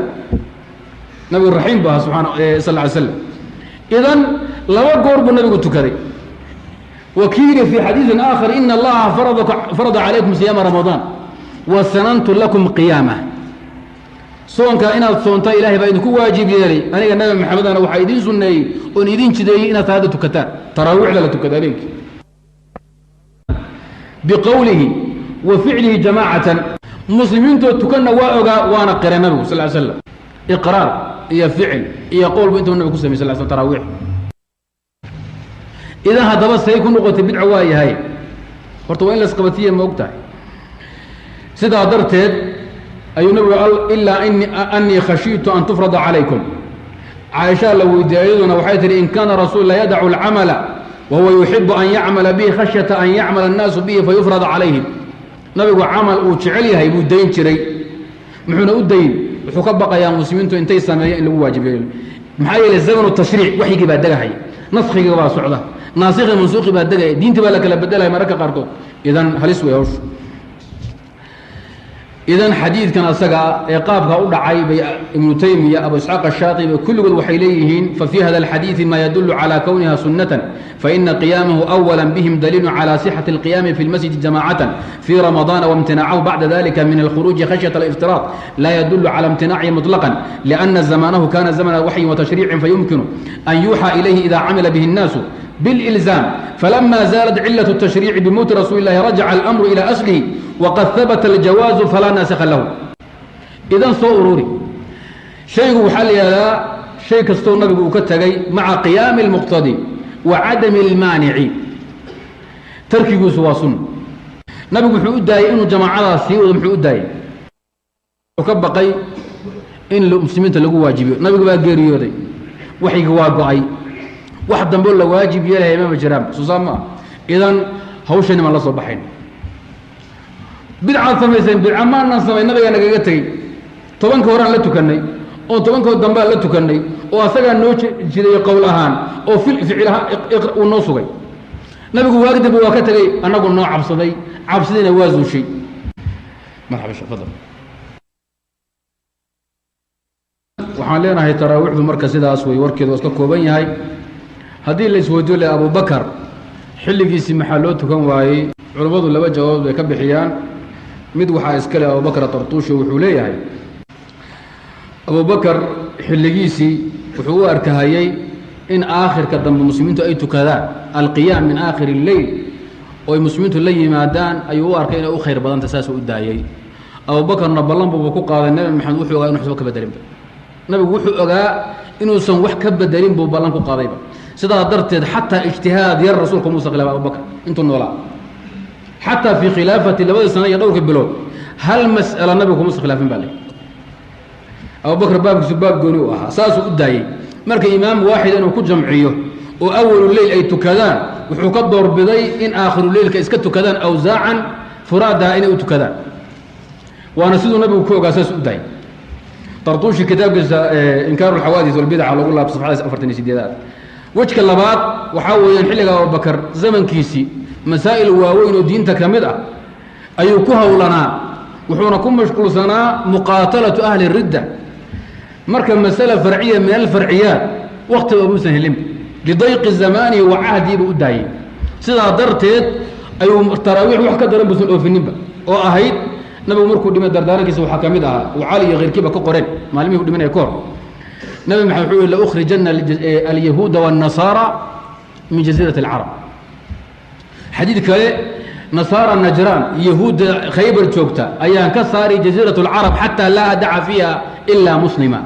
نبي الرحيم بها سبحانه صلى الله عليه وسلم إذن لو قرب النبي قلت كذي وكيل في حديث آخر إن الله فرض عليكم صيام رمضان وسننت لكم قيامه سواء كان صونتا إلهي بينكم واجب لي أنا النبي محمد أنا وحيدين سني ونيدين كذي إن هذا تكتار تراويح لا تكتارينك بقوله وفعله جماعة مسلمين تكن وانا قرأ النبي صلى الله عليه وسلم إقرار هي فعل هي قول بنت النبي صلى الله عليه وسلم تراويح إذا هذا بس سيكون نقطة بدعة واي هاي فرتوا إن الاسقبتية موقتها سيدا درتد أي نبي قال إلا أني خشيت أن تفرض عليكم عائشة لو يدعينا وحيث إن كان رسول لا يدع العمل وهو يحب أن يعمل به خشية أن يعمل الناس به فيفرض عليهم نبي عمل وشعلي هاي بودين شري محونا ودين وحكبق يا مسلمين انتي سامعين اللي هو واجب محايل الزمن والتشريع وحي كبا دغاي نسخي كبا سوده ناسخ منسوخ با دغاي دينتي با لك بدلay marka qaarko idan halis way hawsh idan hadith kan asaga ee qaabka u dhacay bay ibn taymiya abu ishaq ash-shatibi kullu waxayleeyihiin fa fi hada al-hadith ma yadullu ala kawnaha sunnatan fa inna qiyamahu awwalan bihim dalilun ala sihhati al-qiyam fi al-masjid jama'atan fi ramadan wa imtina'ahu ba'da dhalika min al-khuruj khashyata al-iftirat la yadullu ala imtina'ihi mutlaqan li'anna zamanahu kana zamana wahyi wa tashri'in fayumkinu an yuha ilayhi idha 'amila bihi an-nas بالإلزام فلما زالت علة التشريع بموت رسول الله رجع الأمر إلى أصله وقد ثبت الجواز فلا ناسخ له إذن صوروري شيء حل يا شيء كستو النبي وكتغي مع قيام المقتضي وعدم المانع تركي سوا سنة نبي وحود داي إنه جماعة سي وحود داي وكبقي إن المسلمين تلقوا واجبي نبي بقى غيريودي وحي واقعي واحد دنبول واجب يلاه امام الجرام سوسما اذن هوشني ما لا سو بخين بدعه سميسن بدعه ما نسمي نبي نغا تغي 10 هوران لا تكني او 10 دنبا لا تكني او اسغا نو جيري قول ahaan oo ficilha uu noo sugay nabigu waagdib waa ka tagay anagu noo cabsaday cabsadina waa zuushay marxaba shafada waxaan leenahay taraawixdu marka sidaas way warkeedu iska kooban yahay haddii la isweydiyo le Abu Bakar xilligiisii maxaa loo tukan waayey culimadu laba jawaab ay ka bixiyaan mid waxaa iska leh Abu Bakar Tartushi wuxuu leeyahay Abu Bakar xilligiisii wuxuu u arkahayay in aakhirka dambe muslimiintu ay tukadaan alqiyaam min aakhir al-layl oo muslimiintu la yimaadaan ayuu u arkay inay u khayr badan taas u daayay أبو بكر نبلان بوكو قال النبي محمد وحو إنه حسبك بدلين نبي وحو أجا إنه سن وح كبدلين بوبلان كو قاضيبا سيدا درت حتى اجتهاد يا الرسول كموسى خلاف أبو بكر أنتم ولا حتى في خلافة لبعض السنة يدور البلاد هل مسألة النبي كموسى خلافين بالي أبو بكر باب سباب قنوة أساسه قداي مرك إمام واحد أنه كل جمعيه وأول الليل أي تكذان وحكدر بضي إن آخر الليل كإسكت كذان أوزاعا فرادا إن أتكذان وأنا سيد النبي وكوك أساس قداي طرطوش كتاب إنكار الحوادث والبدع على الله بصفحة أفرتني سيديات وجه اللبات وحاول ينحل أبو بكر زمن كيسي مسائل واوين ودين تكمدة أيوكوها ولنا وحونكم مشكل سنة مقاتلة أهل الردة مركب مسألة فرعية من الفرعيات وقت أبو سهلم لضيق الزمان وعهدي بأداي سيدا درتت أيو تراويح وحكا درن بسن في النبا وأهيد نبي مركو دم دردارك يسوي حكامدها وعلي غير كيبا كقرن معلمي دمنا يكون نبي محمد يقول لأخرجن اليهود والنصارى من جزيرة العرب حديث كله نصارى النجران يهود خيبر توكتا أيان كساري جزيرة العرب حتى لا أدع فيها إلا مسلما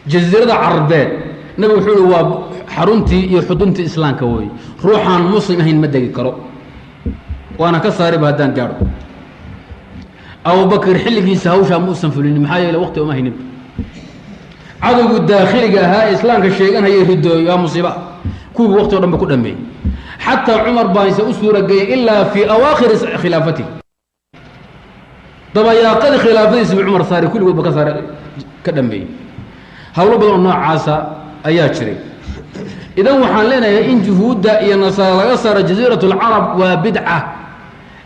جزيرة عربات نبي يقول حرنتي يحضنتي إسلام كوي روحان مسلم هين مدقي كرو وأنا كساري بهدان جارو أبو بكر حلقي سهوشا مسلم فلني محايا إلى وقت وما هين عدو الداخلي هاي إسلام كالشيئان هي يهدو يا مصيبة كوب وقت ودن بكو دنبي حتى عمر بايس أسورة جاي إلا في أواخر خلافته طبعا يا قد خلافته اسم عمر صاري كل وقت بكسر كدنبي هؤلاء بدون نوع عاسى أيات شري إذا وحان لنا إن جهود يا نصارى يصار جزيرة العرب وبدعة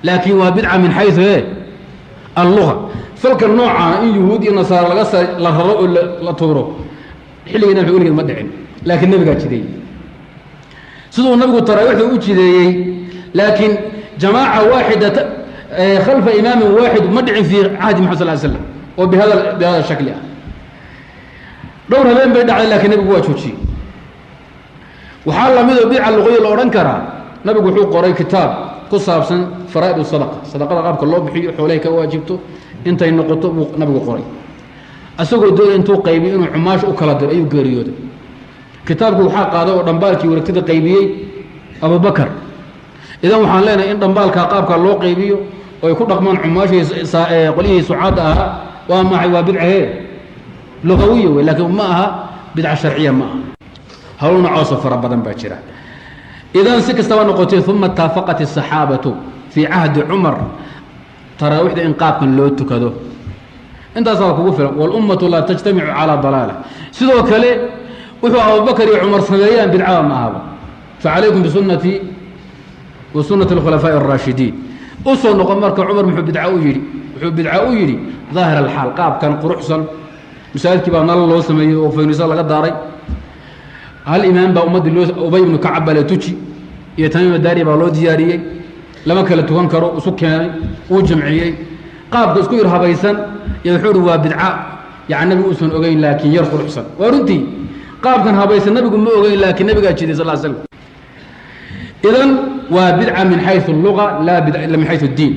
لكن وبدعة من حيث إيه اللغة فلك النوع إن يهود يا نصارى يصار لا تورو حلقنا في أولئك المدعين لكن النبي قال كذي سيدو النبي التراويح وجدي لكن جماعة واحدة خلف إمام واحد مدعي في عهد محمد صلى الله عليه وسلم وبهذا الشكل يعني. دور هذين بيدع لكن النبي واجه شيء وحال ميدو بيع اللغوية الأورنكرة نبي وحو قرأي كتاب كصابسن فرائض الصدقة صدقة قابك الله بحي حوليك واجبته انت النقطة نبي قرأي أسوق دول انتو قيبي إنه عماش أكلا دور أيو قريود كتابك وحاق هذا ودنبالك وركتد قيبيي أبو بكر إذا وحان لنا إن دنبالك قابك الله قيبيه ويكون رقمان عماشي قليه سعادها وما حيوى بدعه لغوية لكن معها بدعة شرعية معها هلونا عاصف ربنا باكرة إذا سكستوى نقطة ثم اتفقت الصحابة في عهد عمر تراويح إنقاذ لو تكدو انت صارك وفر والأمة لا تجتمع على ضلالة سيدو كلي وحو أبو بكر وعمر صليان بدعاء ما هذا فعليكم بسنتي وسنة الخلفاء الراشدين أصل نقمرك عمر محب بدعاء يري ظاهر الحال قاب كان قرحصا مسائل كبار نال الله سميه وفي نساء لقد داري هل إمام بأمد أبي بن كعب لا تجي يتمم الداري بالله دياري لما كلا تنكروا وسكاني وجمعيي قاب كسكير هبيسا يحور وبدعاء يعني النبي أسمن أغين لكن يرخل حسن ورنتي قاب كان هبيسا النبي قم أغين لكن النبي قال صلى الله عليه وسلم إذن وبدعة من حيث اللغة لا بدعة إلا من حيث الدين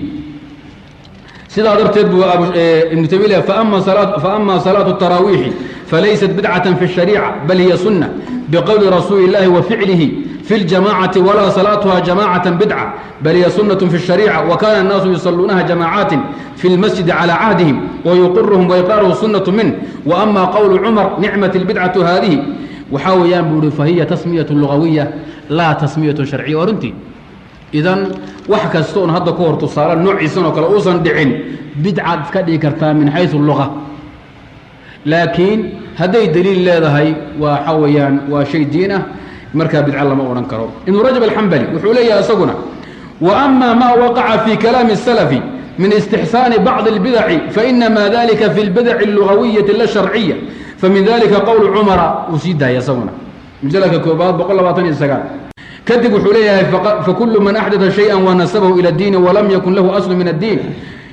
سيدا درت ابن تيمية فأما صلاة التراويح فليست بدعة في الشريعة بل هي سنة بقول رسول الله وفعله في الجماعة ولا صلاتها جماعة بدعة بل هي سنة في الشريعة وكان الناس يصلونها جماعات في المسجد على عهدهم ويقرهم ويقاره سنة منه وأما قول عمر نعمة البدعة هذه وحاويان بوري فهي تسمية لغوية لا تسمية شرعية ورنتي إذن وحكا ستون هذا كور تصار النوع سنة وكلا أوصن دعين بدعة كدي كرتا من حيث اللغة لكن هذا دليل لا هي وحويان وشيء دينه مركب بدعة الله ما ونكره إنه رجب الحنبلي وحولي أسقنا وأما ما وقع في كلام السلف من استحسان بعض البدع فإنما ذلك في البدع اللغوية لا الشرعية فمن ذلك قول عمر وسيدها يسونا من ذلك كوبات بقول الله باطني السجان كذب حليها فكل من أحدث شيئا ونسبه إلى الدين ولم يكن له أصل من الدين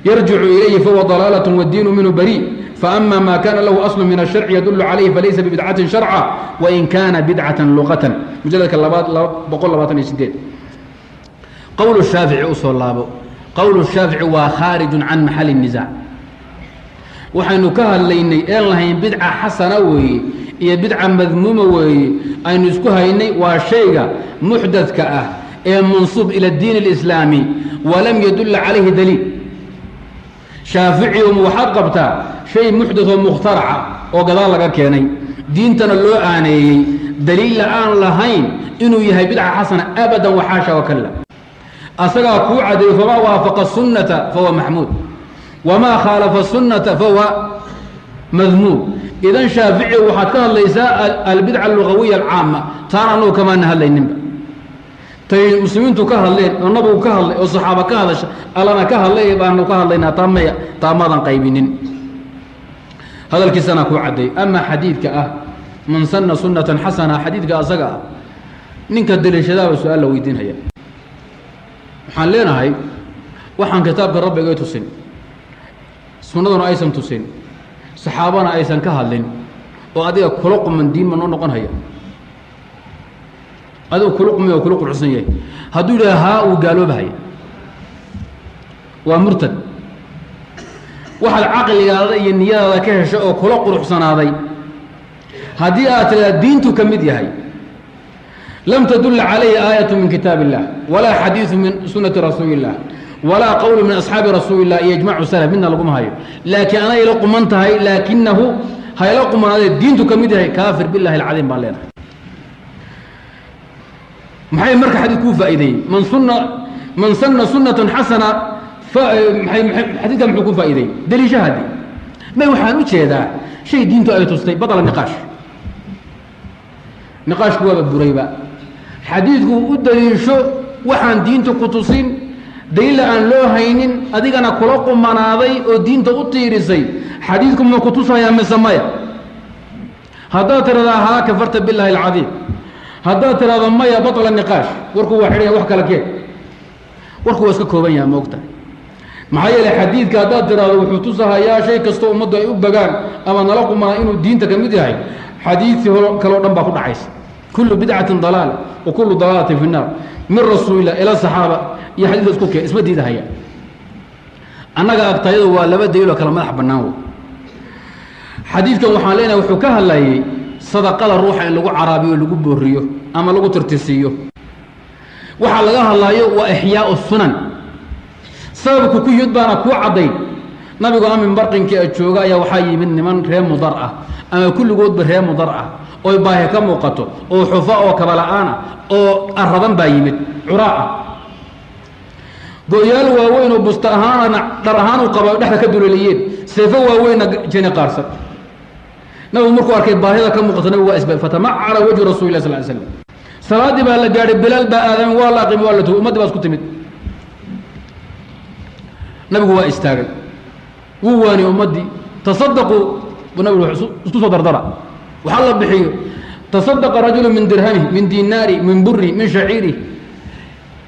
يرجع إليه فهو ضلالة والدين منه بريء فأما ما كان له أصل من الشرع يدل عليه فليس ببدعة شرعا وإن كان بدعة لغة مجلد بقول الله باطني سديد قول الشافعي أصول الله قول الشافعي وخارج عن محل النزاع waxaynu ka hadlaynay een lahayn bidca xasana weeye iyo bidca madmuuma weeye aynu isku haynay waa shayga muxdadka ah ee mansuub ila diin alislaami walam yadulla calayhi daliil shaaficiyum waxaad qabtaa shay muxdad oo mukhtaraca oo gadaal laga keenay diintana loo aaneeyey daliilla aan lahayn inuu yahay bidca xasana abadan waxaasha wakalla asagaa kuu cadeeyo famaa waafaqa sunnata fahuwa maxmuud wamaa khaalafa sunnata fahuwa madmuum idan shaafici waxaad ka hadlaysaa albidca allugawiya alcaama taana annagu kamaana hadlayninba tay muslimiintu ka hadleen oo nabigu ka hadlay oo saxaaba ka hadasha allana ka hadlay baanu ka hadlaynaa taamaadan qaybinin hadalkiisana kuu caddeey ama xadiidka ah man sanna sunnatan xasana xadiidka asaga ah ninka daliishadaaba su-aal la weydiinhaya waxaan leenahay waxaan kitaabka rabbiga tusin sunnaduna aysan tusin saxaabana aysan ka hadlin oo adiga kula quman diin ma noo noqon haya adigu kula qumay oo kula quruxsan yahay hadduu yidhaha haa uu gaaloobahaya waa murtad waxaad caqligaada iyo niyadaada ka hesha oo kula quruxsanaaday haddii aad tiraada diintu ka mid yahay lam tadulla calayhi aayatu min kitaab illah walaa xadiidu min sunnati rasuuli illah walaa qowlu min asxaabi rasuuli illah iyo ijmacu salaf midna laguma hayo laakiin anay la quman tahay laakinahu hayla qumanaadee diintu ka mid yahay kaafir billahi alcadiim baan leenahay maxay marka xadiidku u faa'iideeyey man sanna sunnatan xasana xadiidkan muxuu ku faa'iideeyey daliishahadii may waxaan u jeedaa shay diintu ay tustay badala niqaashku waaba burayba xadiidku u daliisho waxaan diinta ku tusin daliila aan loo haynin adigana kula qumanaaday oo diinta u tiirisay xadiidku ma ku tusayaa mise maya haddaad tiradaa haa kafarta billahi alcadiim haddaad tiraado maya batla niqaash warku waa xidhaya wax kala keen warku waa iska kooban yaha moogtahay maxaa yeelay xadiidka haddaad tiraado wuxuu tusahayaa shay kastoo ummaddu ay u bagaan ama nala qumanaa inuu diinta ka mid yahay xadiidkii kaleo dhan baa ku dhacaysa kullu bidcatin dalaala wa kullu dalaalatin fi nnaar min rasuulillah ila saxaaba iyo xadiidka isku keen isma diidahaya annaga agtayadu waa laba daliiloo kale madax bannaan wey xadiidkan waxaan leenahay wuxuu ka hadlayay sadaqada ruuxa in lagu caraabiyo lagu booriyo ama lagu tirtisiiyo waxaa laga hadlayo waa ixyaau sunan sababku ku yimid baana kuu caddayn nabigu amin barqinkii a jooga ayaa waxaa yimid niman reer mudar ah ama kulligoodba reer mudar ah oy baahi ka muuqato oo xufa oo kabala'aan ah oo aradan baa yimid curaa ah go-yaal waaweyn oo busta ahaanana dhar ahaan u qaba dhexda ka duleeliyeen seefo waaweynna jeni qaarsan nabigu markuu arkay baahida ka muuqato nabigu waa isba fatamacala wajhu rasuli lah sal ly slam salaaddii baa la gaadhay bilaal baa aadaamay waa la aqimi waa la tugo ummaddii baa isku timid nabigu waa istaagay wuu waani ummaddii tasadaquu buu nabigu isku soo dardara waxaa la bixiyo tasadaqa rajulu min dirhamih min dinaari min buri min shaciirih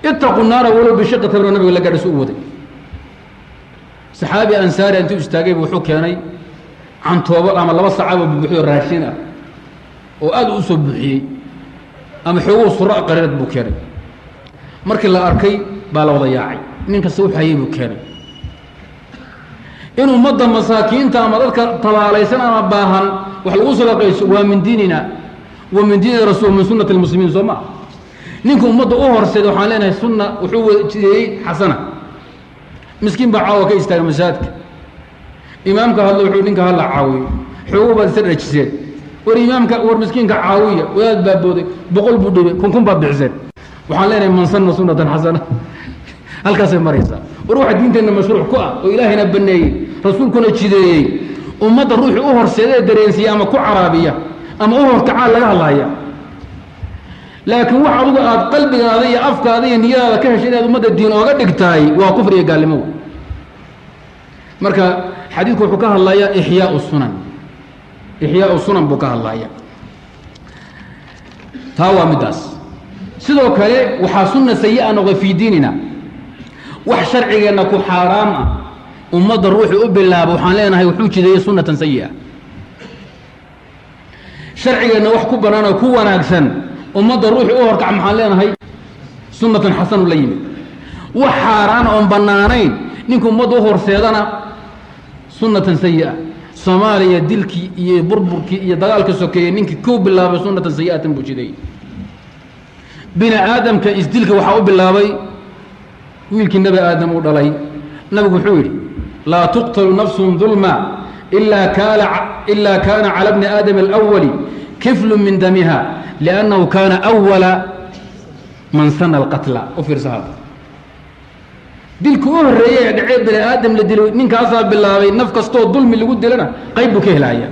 ittaqu naara walow bishiqi tamra nabiga la gaadhay su u waday saxaabi ansaari intuu istaagay wuxuu keenay cantoobo ama laba sacaaboo bubuxiyo raashin ah oo aad u soo buuxiyey ama xooguu sura qariirad buu keenay markii la arkay baa la wada yaacay nin kasta u hayey buu keenay in ummadda masaakiinta ama dadka tabaalaysan ama baahan wax lagu sadaqayso waa min diinina wa min diini rasuul min sunnati almuslimiin soo maa ninka ummadda u horseeda waxaan leenahay sunna wuxuu wajideeyey xasana miskiin baa caawa ka istaaga masaajidka imaamka hadlo wuxuu ninka hala caawiyo xoogu baad isa dhajiseen war imaamka war miskiinka caawiya wadaad baa booday boqol buu dhibay kun baad bixiseen waxaan leenahay man sanna sunnatan xasana halkaasay maraysaa war waxa diinteenna mashruuc ku ah oo ilaahayna baneeyey rasuulkuna jideeyey ummadda ruuxii u horseeda ee dareensiya ama ku caraabiya ama u horkacaa laga hadlaya laakiin wax adugu aad qalbigaada iyo afkaada iyo niyadaada ka heshay inaad ummadda diin ooga dhigtahay waa kufri iyo gaalnimo marka xadiidku wuxuu ka hadlayaa ixyaau sunan buu ka hadlaya taa waa middaas sidoo kale waxaa sunna sayi-a noqday fii diinina wax sharcigeenna ku xaaraam ah ummadda ruuxii u bilaaba waxaan leenahay wuxuu jideeyey sunnatan sayi-a sharcigeenna wax ku bannaan oo ku wanaagsan ummadda ruuxii u horkac maxaan leenahay sunnatan xasanu la yimid wax xaaraan oon bannaanayn ninka ummadda u horseedana sunnatan sayi-a soomaaliya dilkii iyo burburkii iyo dagaalka sokeeyey ninkii ku bilaabay sunnatan sayi'atan buu jiday bini aadamka isdilka waxaa u bilaabay wiilkii nebi aadam uu dhalay nabigu wuxuu yidhi laa tuqtalu nafsun dulma ilaa kaana cala bni aadam alawali kiflu min damiha liannahu kaana awala man sana alqatla u fiirsa hadda dilka u horreeyey ee dhacee bini aadam la dilo ninkaasaa bilaabay naf kastoo dulmi lagu dilana qayb buu ka helaya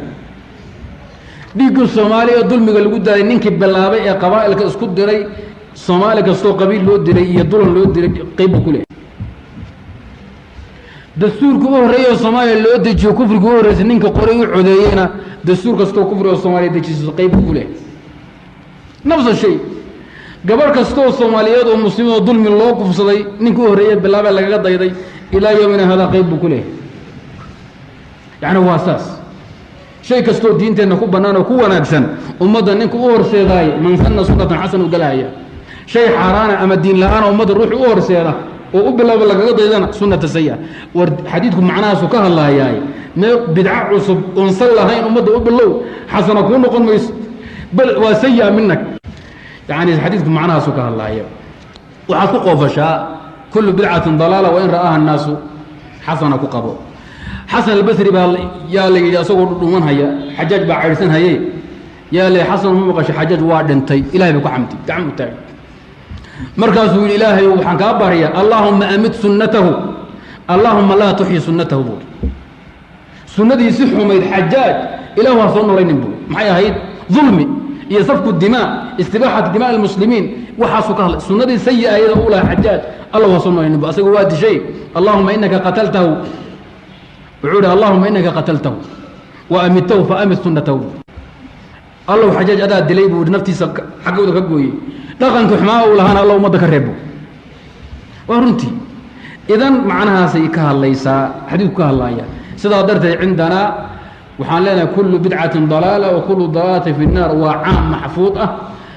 dhiiggii soomaaliya dulmiga lagu daalay ninkii bilaabay ee qabaa'ilka isku diray soomaali kastoo qabiil loo dilay iyo dulan loo dilay qayb buu ku leeyahay dastuurka u horreeyey soomaaliya loo dejiyo kufriga u horreysay ninka qoray u codeeyeyna dastuur kastoo kufriga soomaaliya dejiso qayb buu ku leeyahay nafsa shay gabarh kastoo soomaaliyeed oo muslimiin dulmi loo kufsaday ninka u horreeye bilaabee lagaga dayday ilaa yowmina hadaa qayb buu ku leeyahay yacni waa saas shay kastoo diinteenna ku bannaan oo ku wanaagsan ummadda ninka u horseedaayo man sanna sunnatan xasan u galahaya shay xaaraana ama diin la-aana ummadda ruuxu u horseeda oo u bilaaba lagaga daydana sunnata sayi-a war xadiidku macnahaasu ka hadlayaay mee bidco cusub oon sal lahayn ummadda u bilow xasana kuu noqon mayso bal waa sayi-a minak يعني حديث معناها سكها الله يا وحقق فشاء كل بدعة ضلالة وإن رآها الناس حسن كقبو حسن البصري يا لي يصور من هيا حجاج بعرسن هيا يا لي حسن مقش حجاج وادنتي إلهي بك عمتي تعمتي مركز الإلهي وحنك أبريا اللهم أمت سنته اللهم لا تحيي سنته سنتي يصح من الحجاج إلهها صنع لنبو معايا هيد ظلمي يصفق الدماء استباحة دماء المسلمين وحاسك سنة سيئة إذا أولى حجاج الله وصلنا لنبو أسأقوا واد شيء اللهم إنك قتلته بعود اللهم إنك قتلته وأمته فأمت سنته الله حجاج أداء دليبه ونفتي حقه ذكبه لغنك حماه ولهنا الله ومدك الربو ورنتي إذن معناها سيكها ليس حديثكها الله سيدا درت عندنا وحان لنا كل بدعة ضلالة وكل ضلالة في النار وعام محفوظة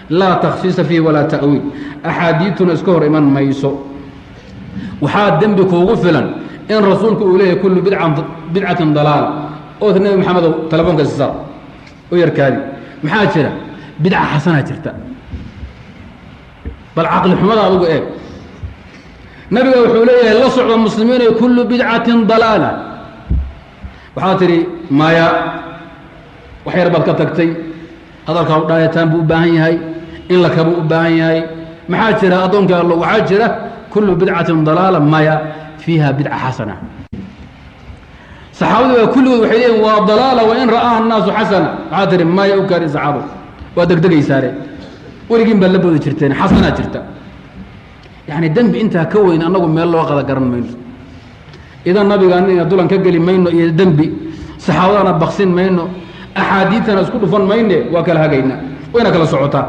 لا تخصيص فيه ولا تأويل أحاديثنا اسكور إيمان ميسو وحاد دنبك وغفلا إن رسولك إليه كل بدعة ضلالة أو النبي محمد تلفونك السر ويركادي محاجرة بدعة حسنة ترتا بل عقل حمد أبوك إيه نبي وحوليه الله صعب المسلمين كل بدعة ضلالة waxaa tiri maya wax yar baad ka tagtay hadalka u dhaayataan buu u baahan yahay in la kaba u baahan yahay maxaa jira adoonka Allah waxaa jira kullu bid'atin dalaala maya fiha bid'a hasana saxaabadu kullu waxay leeyihiin waa dalaala wa in ra'aha an-naas hasana waxaa tiri maya u kaari saxaabo waa degdegaysaare weligiin baa la boodi jirteen hasana jirta yani dambi inta ka weyn anagu meel loo qada garan mayno إذا النبي قال لنا دولا كجلي مينو يدنبي صحابنا بخسين مينو أحاديثنا اسكتوا فن مينه وكلها جينا وين كلا صعوتا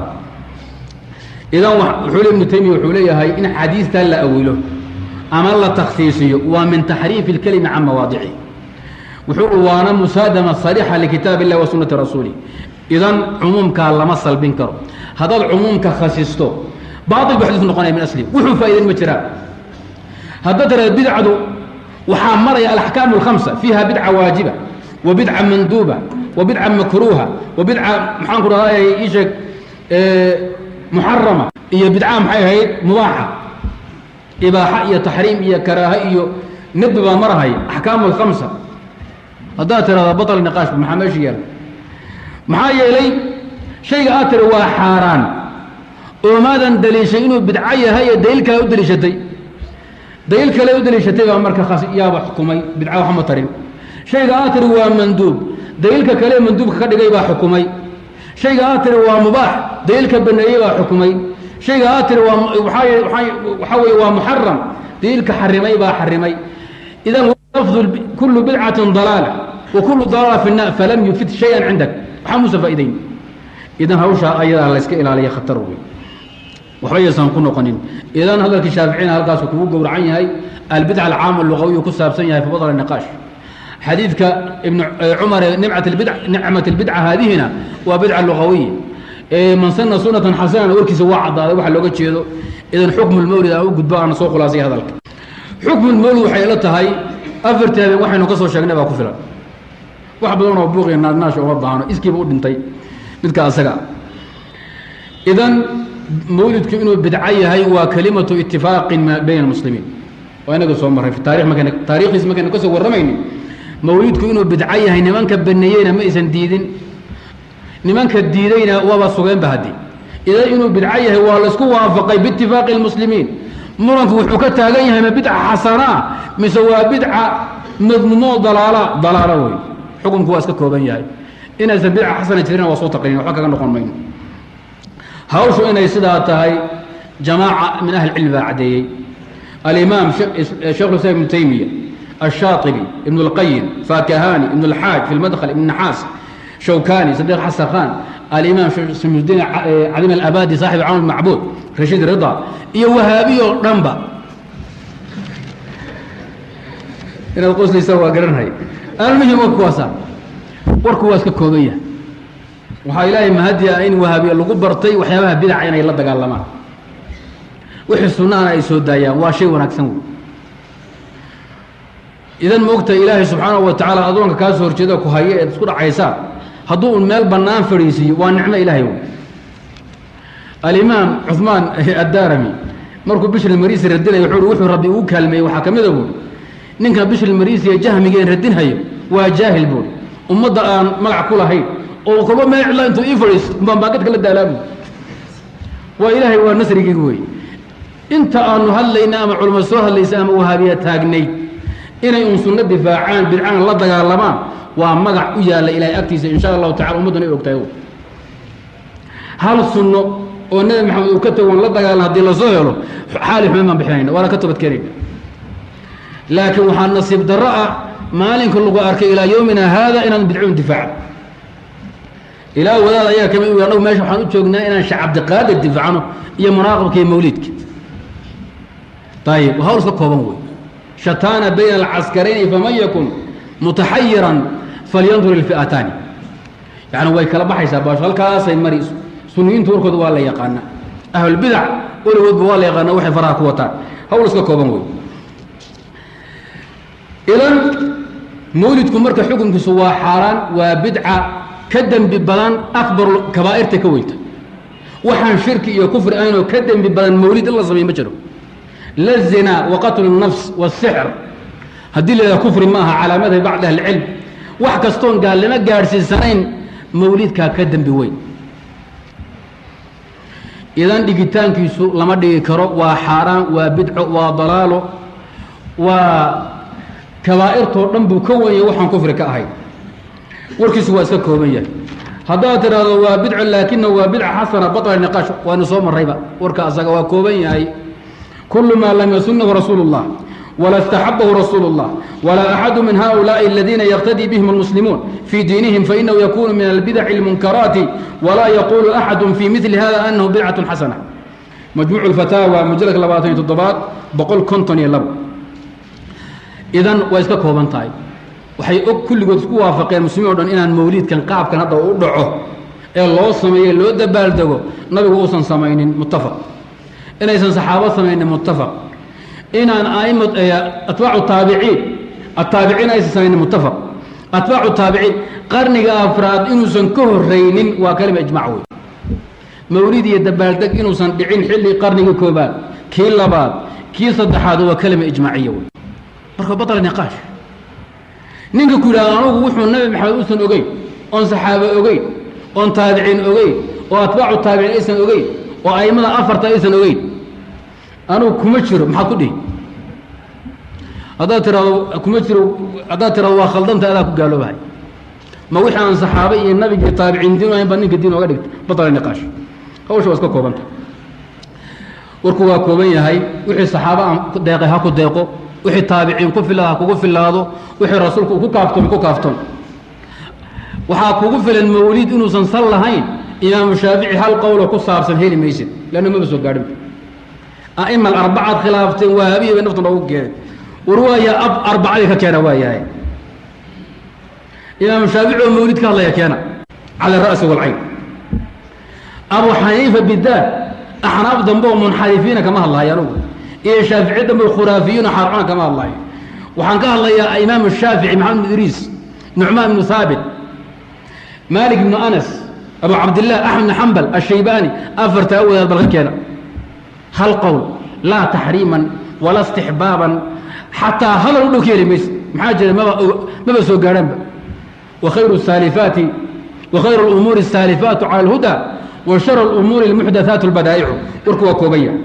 إذا حول ابن تيمية وحوليه هاي إن حديث لا أوله أمر تخصيصي ومن تحريف الكلمة عن مواضعه وحول وانا مسادمة صريحة لكتاب الله وسنة رسوله إذا عموم كالله مصل بنكر هذا العموم كخصيصته بعض البحث النقانية من أسلم وحول فائدة المجرى هذا ترى البدعة وحامر الأحكام الخمسة فيها بدعة واجبة وبدعة مندوبة وبدعة مكروهة وبدعة محنقر هاي إيشك محرمة هي بدعة هي مباحة إباحة هي تحريم هي كراهة هي ندبة مرة هي أحكام الخمسة هذا ترى بطل النقاش بمحمش يلا محايا إلي شيء آتر وحاران وماذا دليل شيء بدعية هي دليلك ودليل شتي دليلك لا يدري شتى مركز خاص يا حكومي بدعة محمد ترين شيء آتر هو مندوب دليلك كلام مندوب خد جايبه حكومي شيء آتر هو مباح دليلك بنيه حكومي شيء آتر هو وحوي ومحرم دليلك حرمي با حرمي إذا لفظ كل بدعة ضلالة وكل ضلالة في النار فلم يفيد شيئا عندك حمس فائدين إذا هوشا أيضا الله يسكيل عليه خطره وحرية سنكون قنين إذا هذا الشافعين هالقاس وكبوك ورعين هاي البدعة العامة اللغوية كسها بسنها في بطل النقاش حديثك ابن عمر نعمة البدعة هذه هنا وبدعة اللغوية من سن سنة حسنة وركي سواء هذا واحد لو قلت شيء إذا حكم المولد أو قد بقى نسوق لازي هذا حكم المولد وحيلتها هاي أفرت هذا واحد نقصه شاقنا بقى كفلا wax badan oo buuqi naadnaash oo baahno iskiiba u dhintay midka asaga idan mawlidku inuu bidca yahay waa kalimatu ittifaaqin bayna almuslimiin waa inaga soo maray taariikhiis markayna ka soo warramaynin mawlidku inuu bidca yahay nimanka baneeyeyna ma aysan diidin nimanka diidayna waaba sugeenba haddii idan inuu bidca yahay waa laisku waafaqay biitifaaqi almuslimiin muranku wuxuu ka taagan yahay ma bidca xasanaa mise waa bidca madmuumo dalaala wey xukunku waa iska kooban yahay inaysan bidca xasana jirina waa soo taqriin waxba kaga noqon mayno hawshu inay sidaa tahay jamaaca min ahli cilmi baa caddeeyey alimaam sheekh islam ibnu taymiya الشاطبي ابن القيم فاكهاني ابن الحاج في المدخل ابن نحاس شوكاني صديق حسن خان الإمام سمو الدين عدم الأبادي صاحب عون المعبود رشيد رضا إيه وهابي رمبا إن القوس لي سوى قرن هاي المهم وكواسا وركواس ككوبية وحا إلهي مهدية إن وهابي اللي قبرتي وحيابها بدع عيني الله دقال لما وحسنانا يسود دايا واشي ونكسنو إذا موقت إلهي سبحانه وتعالى أدونك كاسور جدا كهيئة تسكر عيسى هدوء المال بنان فريسي ونعمة إلهي الإمام عثمان الدارمي مركو بشر المريسي ردنا يحور وحو ربي وكلمي وحكم ذبول ننك بشر المريسي جهمي جين ردين هاي وجاهل بول ومضى الآن ملع كل هاي وكما ما يعلى أنتو إفريس ما باقت كل الدالام وإلهي والنسر يقوي انت أنه هل لينا مع علم السوها اللي سام وهابية تاقني inay un sunno difaacaan bidcaan la dagaalamaan waa magac u yaala ilaahay agtiisa insha Allah ta'ala ummadana ay ogtahay hal sunno oo nabi maxamed uu ka tagoon la dagaalan hadii la soo helo xaali xumaan bixinayna wala ka toobad keenayna laakiin waxaan nasiib daraa maalinka lagu arkay ilaa yoomina hada inaan bidcuun difaac ilaa wadaad ayaa kamid u yahay meesha waxaan u joognaa inaan shacab diqaadir difaacno iyo munaaqibkii mawlidka طيب وهو iska kooban way شتان بين العسكرين فمن يكن متحيرا فلينظر الفئتان يعني way kala baxaysa baasho halkaas ay mari sunniin turkooda waa la yaqaan ahl bid'a walaad waa la yaqaan waxay faraha ku wataan hawl iska kooban way ilan mawlidku marka xukunkiisu waa xaraan waa bid'a ka dambi badan akbar kabaa'irta ka weyta waxaan shirki iyo kufri ayno ka dambi badan mawlid la sameeyay ma jiro لا الزنا وقتل النفس والسحر هدي لها كفر معها على مذهب بعض أهل العلم وحكستون قال لما قارسي سنين موليد كاكدن بوين إذن ديجيتان كيسو لما دي كرو وحاران وبدع وضلال وكبائر تورن بكوين وحن كفر كأهي وركس واسكوبية هذا ترى وبدع لكنه وبدع حسنة بطل النقاش ونصوم الريبة وركا أزاق وكوبية هاي كل ما لم يسنه رسول الله ولا استحبه رسول الله ولا أحد من هؤلاء الذين يقتدي بهم المسلمون في دينهم فإنه يكون من البدع المنكرات ولا يقول أحد في مثل هذا أنه بدعة حسنة مجموع الفتاوى مجلد لباتين الضباط بقول كنتن يلب إذن ويسككه بنتاي وحي كل قد وافقين المسلمين إن المولد كان قاب كان هذا ودعه الله سميه لو دبال دغو نبي وصن سمين متفق إن إذا صحابة سمين متفق إن أئمة أتباع التابعين أيضا سمين متفق أتباع التابعين قرن أفراد إنه سنكه الرين وكلمة إجماعوي مولدي يدبالتك إنه سندعين حلي قرن كوبان كي لباد كي صدحاد وكلمة إجماعية بركة بطل النقاش نيجي كل أنو وحنا النبي محمد أسن أوجي أن صحابة أوجي أن تابعين أوجي وأتباع التابعين أيضا أوجي وأيمنا أفرت أيضا أوجي أنا كمشر محكودي هذا ترى كمشر هذا ترى وخلدمت هذا قالوا بهاي ما وحنا عن صحابي النبي تابعين دين وين بنيك الدين وقدك بطل النقاش هو شو اسكو كوبنت وركوا كوبين هاي وحي الصحابة دقيقة كو دقيقة وحي تابعين كو في الله كو في الله وحي رسولك كو كافتون وحا كو في المولد إنه سنصلى هين إمام الشافعي هل قوله كو صار هيلي ميسن لأنه ما بسوا قارب أئمة الأربعة خلافتين وهابية بنفتن أوكي ورواية أربعة كان رواية هاي إمام الشافعي ومولد كان الله كان على الرأس والعين أبو حنيفة بالذات أحناف ذنبهم منحرفين كما الله ينو إيه الشافعي ذنب الخرافيين حرعون كما الله وحن قال الله يا إمام الشافعي محمد إدريس نعمان بن ثابت مالك بن أنس أبو عبد الله أحمد بن حنبل الشيباني أفرت أول البلغكينا هل قول لا تحريما ولا استحبابا حتى هل ردو كلمة محاجة ما بسوا قرنب وخير السالفات وخير الأمور السالفات على الهدى وشر الأمور المحدثات البدائع وركوا كوبية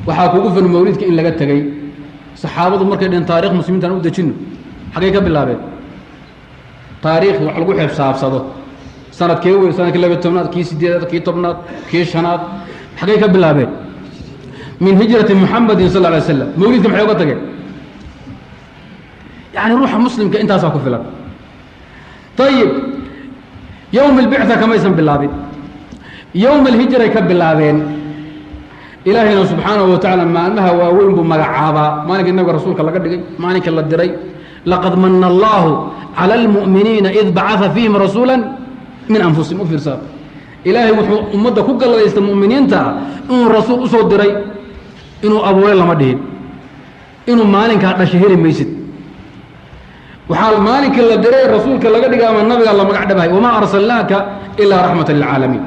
وحاكوكو في المولد كإن لقد تغي صحابة مركز إن تاريخ مسلمين تنود جنو حقيقة بالله بي تاريخ وحلقو حب صاحب صدو سنة كيوي سنة كلا بالتمنات كي سديدات كي طبنات كي شنات حقيقة بالله بي من هجرة محمد صلى الله عليه وسلم مولد كم حيوقات تغي يعني روح مسلم كإنت أساكو في الأرض طيب يوم البعثة كما يسمى بالله بي يوم الهجرة يكب الله بين إلهنا سبحانه وتعالى ما أنها وين بمرعابا ما نك النبي رسولك الله قد ما نك الله دري لقد من الله على المؤمنين إذ بعث فيهم رسولا من أنفسهم وفي رسالة إلهي أمده كوك الله يست المؤمنين تا إنه الرسول أصود دري إنه أبو الله مدين إنه مالك هذا شهير ميسد وحال مالك الله دري رسولك الله قد قام النبي الله مقعد به وما أرسلناك إلا رحمة للعالمين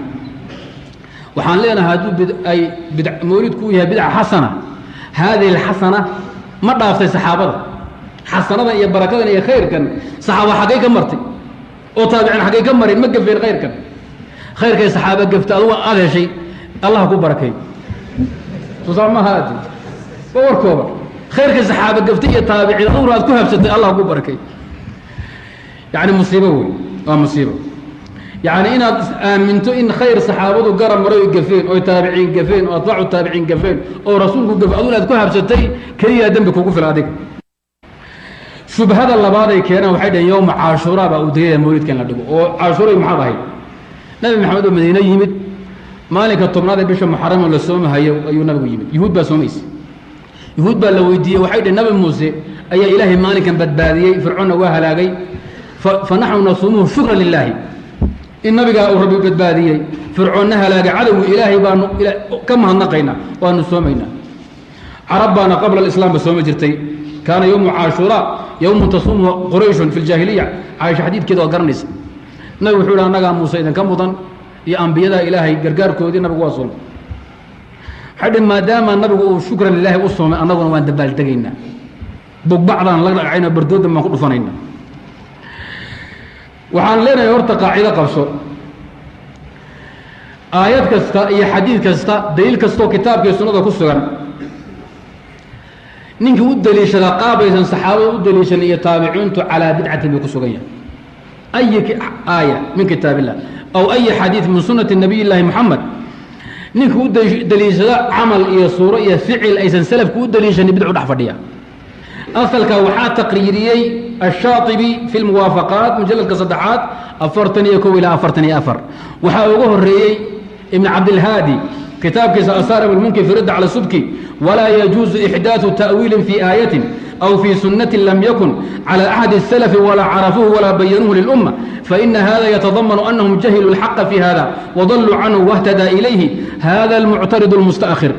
وحان لنا هادو أي مولد كويها بدعة حسنة هذه الحسنة ما ضافت صحابة حسنة يا بركة يا خير كان صحابة حقيقة مرتي وتابعين حقيقة مرين ما قفين خير كان خير كان صحابة قفت هذا شيء الله أكبر بركة تصمم هذه ووركوبر خير كان صحابة قفت يا تابعين أمور كلها بستي الله أكبر بركة يعني مصيبة مصيبة يعني إن آمنتوا إن خير صحابته قرم مروا قفين أو تابعين قفين أو أطلعوا تابعين قفين أو رسولك قف أظن أذكرها بستي كريه دم بكوكو في العادق شوف هذا اللي بعده كان وحيدا يوم عاشوراء بأوديه المولد كان لدقوا وعاشوراء يوم حاضر نبي محمد المدينة يمد مالك الطمناد بيش محرم ولا سوم هاي أيو نبي يمد يهود بسوميس يهود بلو يديه وحيدا نبي موسى أي إلهي مالك بدبادية فرعون وهلاقي فنحن نصومه شكرا لله النبي قال ربي بدبادية فرعون هلاق عدو إلهي بانو كم هنقينا ونسومينا عربنا قبل الإسلام بسوم جرتي كان يوم عاشوراء يوم تصوم قريش في الجاهلية عايش حديد كده وقرنس نبي حول أننا موسى إذا كم وطن يا أنبياء إلهي قرقار كودي نبي واصل حد ما دام النبي شكرا لله وصوم أنا وأنا دبال تجينا بق بعضنا الله عينا بردود ما كنا فنينا وحان لنا يرتقى قاعدة قبصو آيات كستا إيا حديث كستا دليل كستو كتاب كسنو كسوغان نينك ودليشة قابلة صحابة ودليشة إيا تابعون على بدعة بكسوغية أي آية من كتاب الله أو أي حديث من سنة النبي الله محمد نينك ودليشة عمل إيا صورة إيا فعل أيسان سلف ودليشة بدعو دحفدية أصلك وحات تقريريي الشاطبي في الموافقات مجلد كصدحات أفرتني يكو إلى أفرتني أفر وحاوغه الرئي ابن عبد الهادي كتاب كيس أثار والممكن في رد على سبكي ولا يجوز إحداث تأويل في آية أو في سنة لم يكن على أحد السلف ولا عرفوه ولا بينوه للأمة فإن هذا يتضمن أنهم جهلوا الحق في هذا وضلوا عنه واهتدى إليه هذا المعترض المستأخر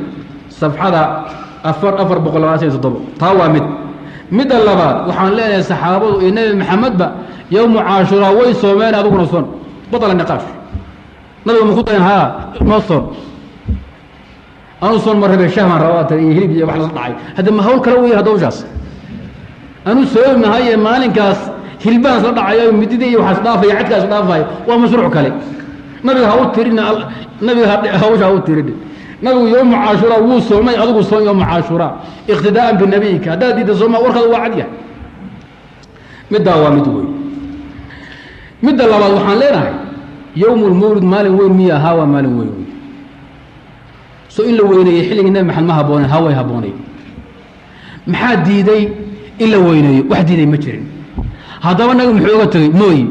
صفحة أفر بقلوات يتضبط طاوامد مد اللباد وحان لنا صحابه النبي محمد با يوم عاشوراء وي صومين ابو نصون بطل النقاش نبي مخطين ها نصون انا صون مره بشهر روات يهرب wax la dhacay hada ma hawl kala way hadawjaas anu soom hay maalinkaas hilbaas la dhacayo mididii waxa dhaafay cidkaas dhaafay waa mashruuc kale nabi ha u tirina nabi hawsha u tirina نبي يوم عاشوراء وصومي أذكر صوم يوم عاشوراء اقتداء بالنبي كذا دي تصوم ورخذ وعديه مدة ومدوي مدة الله وحنا لنا يوم المولد مال وين مية هوا مال وين سئل وين يحل النبي محل ما هبوني هوا هبوني محد دي إلا وين واحد دي مجرين هذا وانا محوقته موي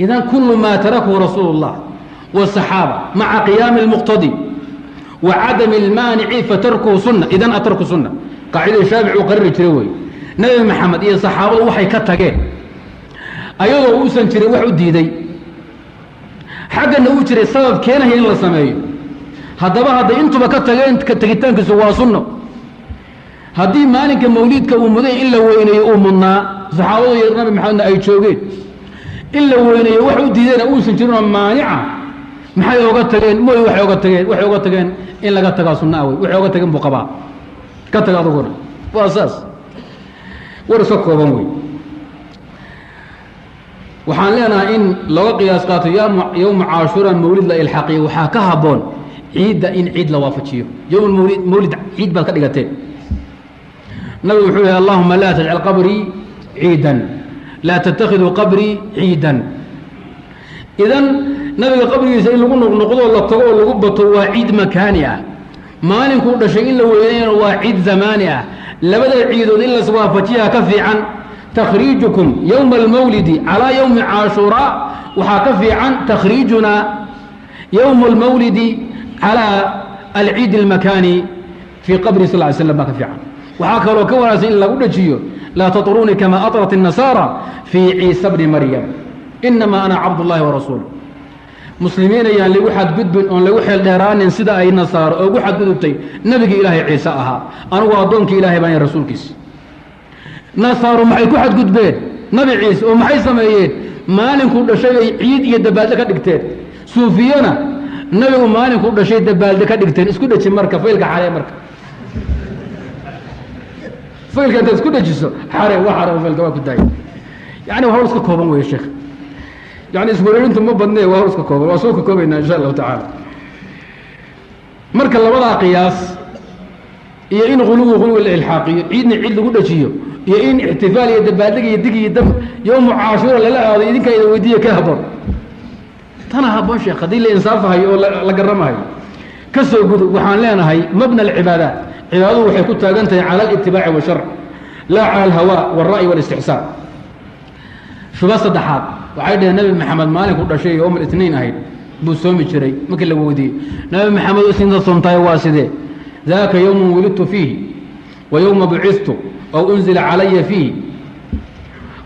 إذا كل ما تركه رسول الله والصحابة مع قيام المقتضي وعدم المانع فتركه سنة إذن أترك سنة قاعدة شابع وقرر تروي نبي محمد إيه صحابة وحي كتاكين أيضا أوسن تري وحو ديدي حقا أنه تري السبب كينا هي الله سمعي هذا انتو بكتاكين كتاكتان كسوا سنة haddii maalinka mawliidka uu muday in la weyneeyo uu mudnaa saxaabadu iyo nabi maxamedna ay joogeen in la weyneeyo wax u diidayna uusan jirinoo maanica maxay oga tageen mooy waxay oga tageen in laga tagaa sunnaa wey waxay oga tageen buu qabaa ka taga aduguna waa saas war iska kooban wey waxaan leenahay in looga qiyaas qaato yowma caashura mawlid la ilxaaqiyo waxaa ka habboon ciidda in ciid la waafajiyo yowm mawlid ciid baad ka dhigateen nabigu wuxuu yihi allahuma laa tajcal qabrii ciidan laa tattakhiduu qabrii ciidan idan nabiga qabrigiisa in lagu noqnoqdoo la tago oo lagu bato waa ciid makaani ah maalinkuu dhashay in la weynayana waa ciid zamaani ah labada ciidood in las waafajiyaa ka fiican تkriiجكم يوم المولد عalى يوم cاشhuراء waxaa ka fiican تkriiجuna يوم المولد عalى العيid المكاني في qبر صل اه عليه وسلم baa ka fiican waxaa kaloo ka wanaagsan in lagu dhajiyo laa تطروني كما أطرت النصارى في عيiسى بن مريم إنما أنا cabد اللahi ورasuuله مسلimiin ayaan lagu xadgudbin oon lagu xeel dheeraanin sida ay nasaaro ogu xadgudubtay nebigii ilaahay ciise ahaa anugu addoonkii ilahay baan rasuulkiisa nasaaru maxay ku xadgudbeen nabi ciise oo maxay sameeyeen maalinkuu dhashay ay ciid iyo dabaaldhe ka dhigteen suufiyana nabigu maalinkuu dhashay dabaaldhe ka dhigteen isku dheji marka faylka xaree marka faylka intaad isku dhejiso xare waa xare faylka waa ku daaya yani waa hawl iska kooban weeye sheekh yani iswareerintu ma badnee waa hawl iska kooban waa soo ka koobaynaa insha allahu tacaala marka labadaa qiyaas iyo in huluwi la ilxaaqiyo ciidna ciid lagu dhajiyo iyo in ixtifaal iyo dabaaldeg iyo dig iyo dam yowmu caashuura lala aado idinka ida weydiiya ka haboon tana haboon sheekh haddii la insaafahayo oo la garamahayo ka soo gudub waxaan leenahay mabna alcibaadaat cibaadadu waxay ku taagan tahay cala alitibaaci washarc laa cala alhawaa waalra'yi waalistixsaan shuba saddexaad waxay dhaheen nabi maxamed maalinkuu dhashay yowm alitnain ahayd buu soomi jiray markii la weydiiyey nabi maxamed isinta soomtahay waa sidee daaka yowmun wulidtu fiihi wa yowma bucistu aw unzila calaya fiihi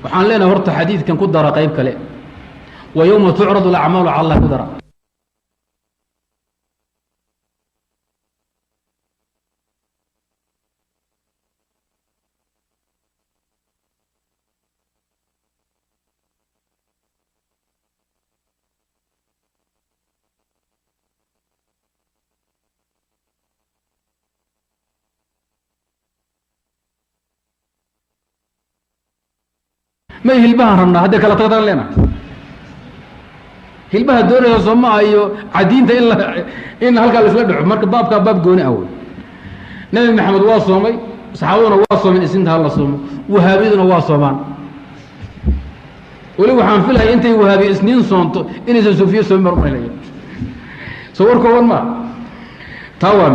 waxaan leenahay horta xadiidkan ku dara qayb kale wa yowma tucradu alacmaalu cala allah ku dara may hilbaha rabnaa hadday kala tagtaan leenahay hilbaha doonaysa soo ma iyo cadiinta in halkaa la isla dhaco marka baabkaa baab gooni ah wey nabi maxamed waa soomay saxaabaduna waa soomeen isinta hala soomo wahaabiyaduna waa soomaan weli waxaan filaya intay wahaabiye isniin soonto inaysan suufiye soomin baan umaylaya soo war kooban maa taa waa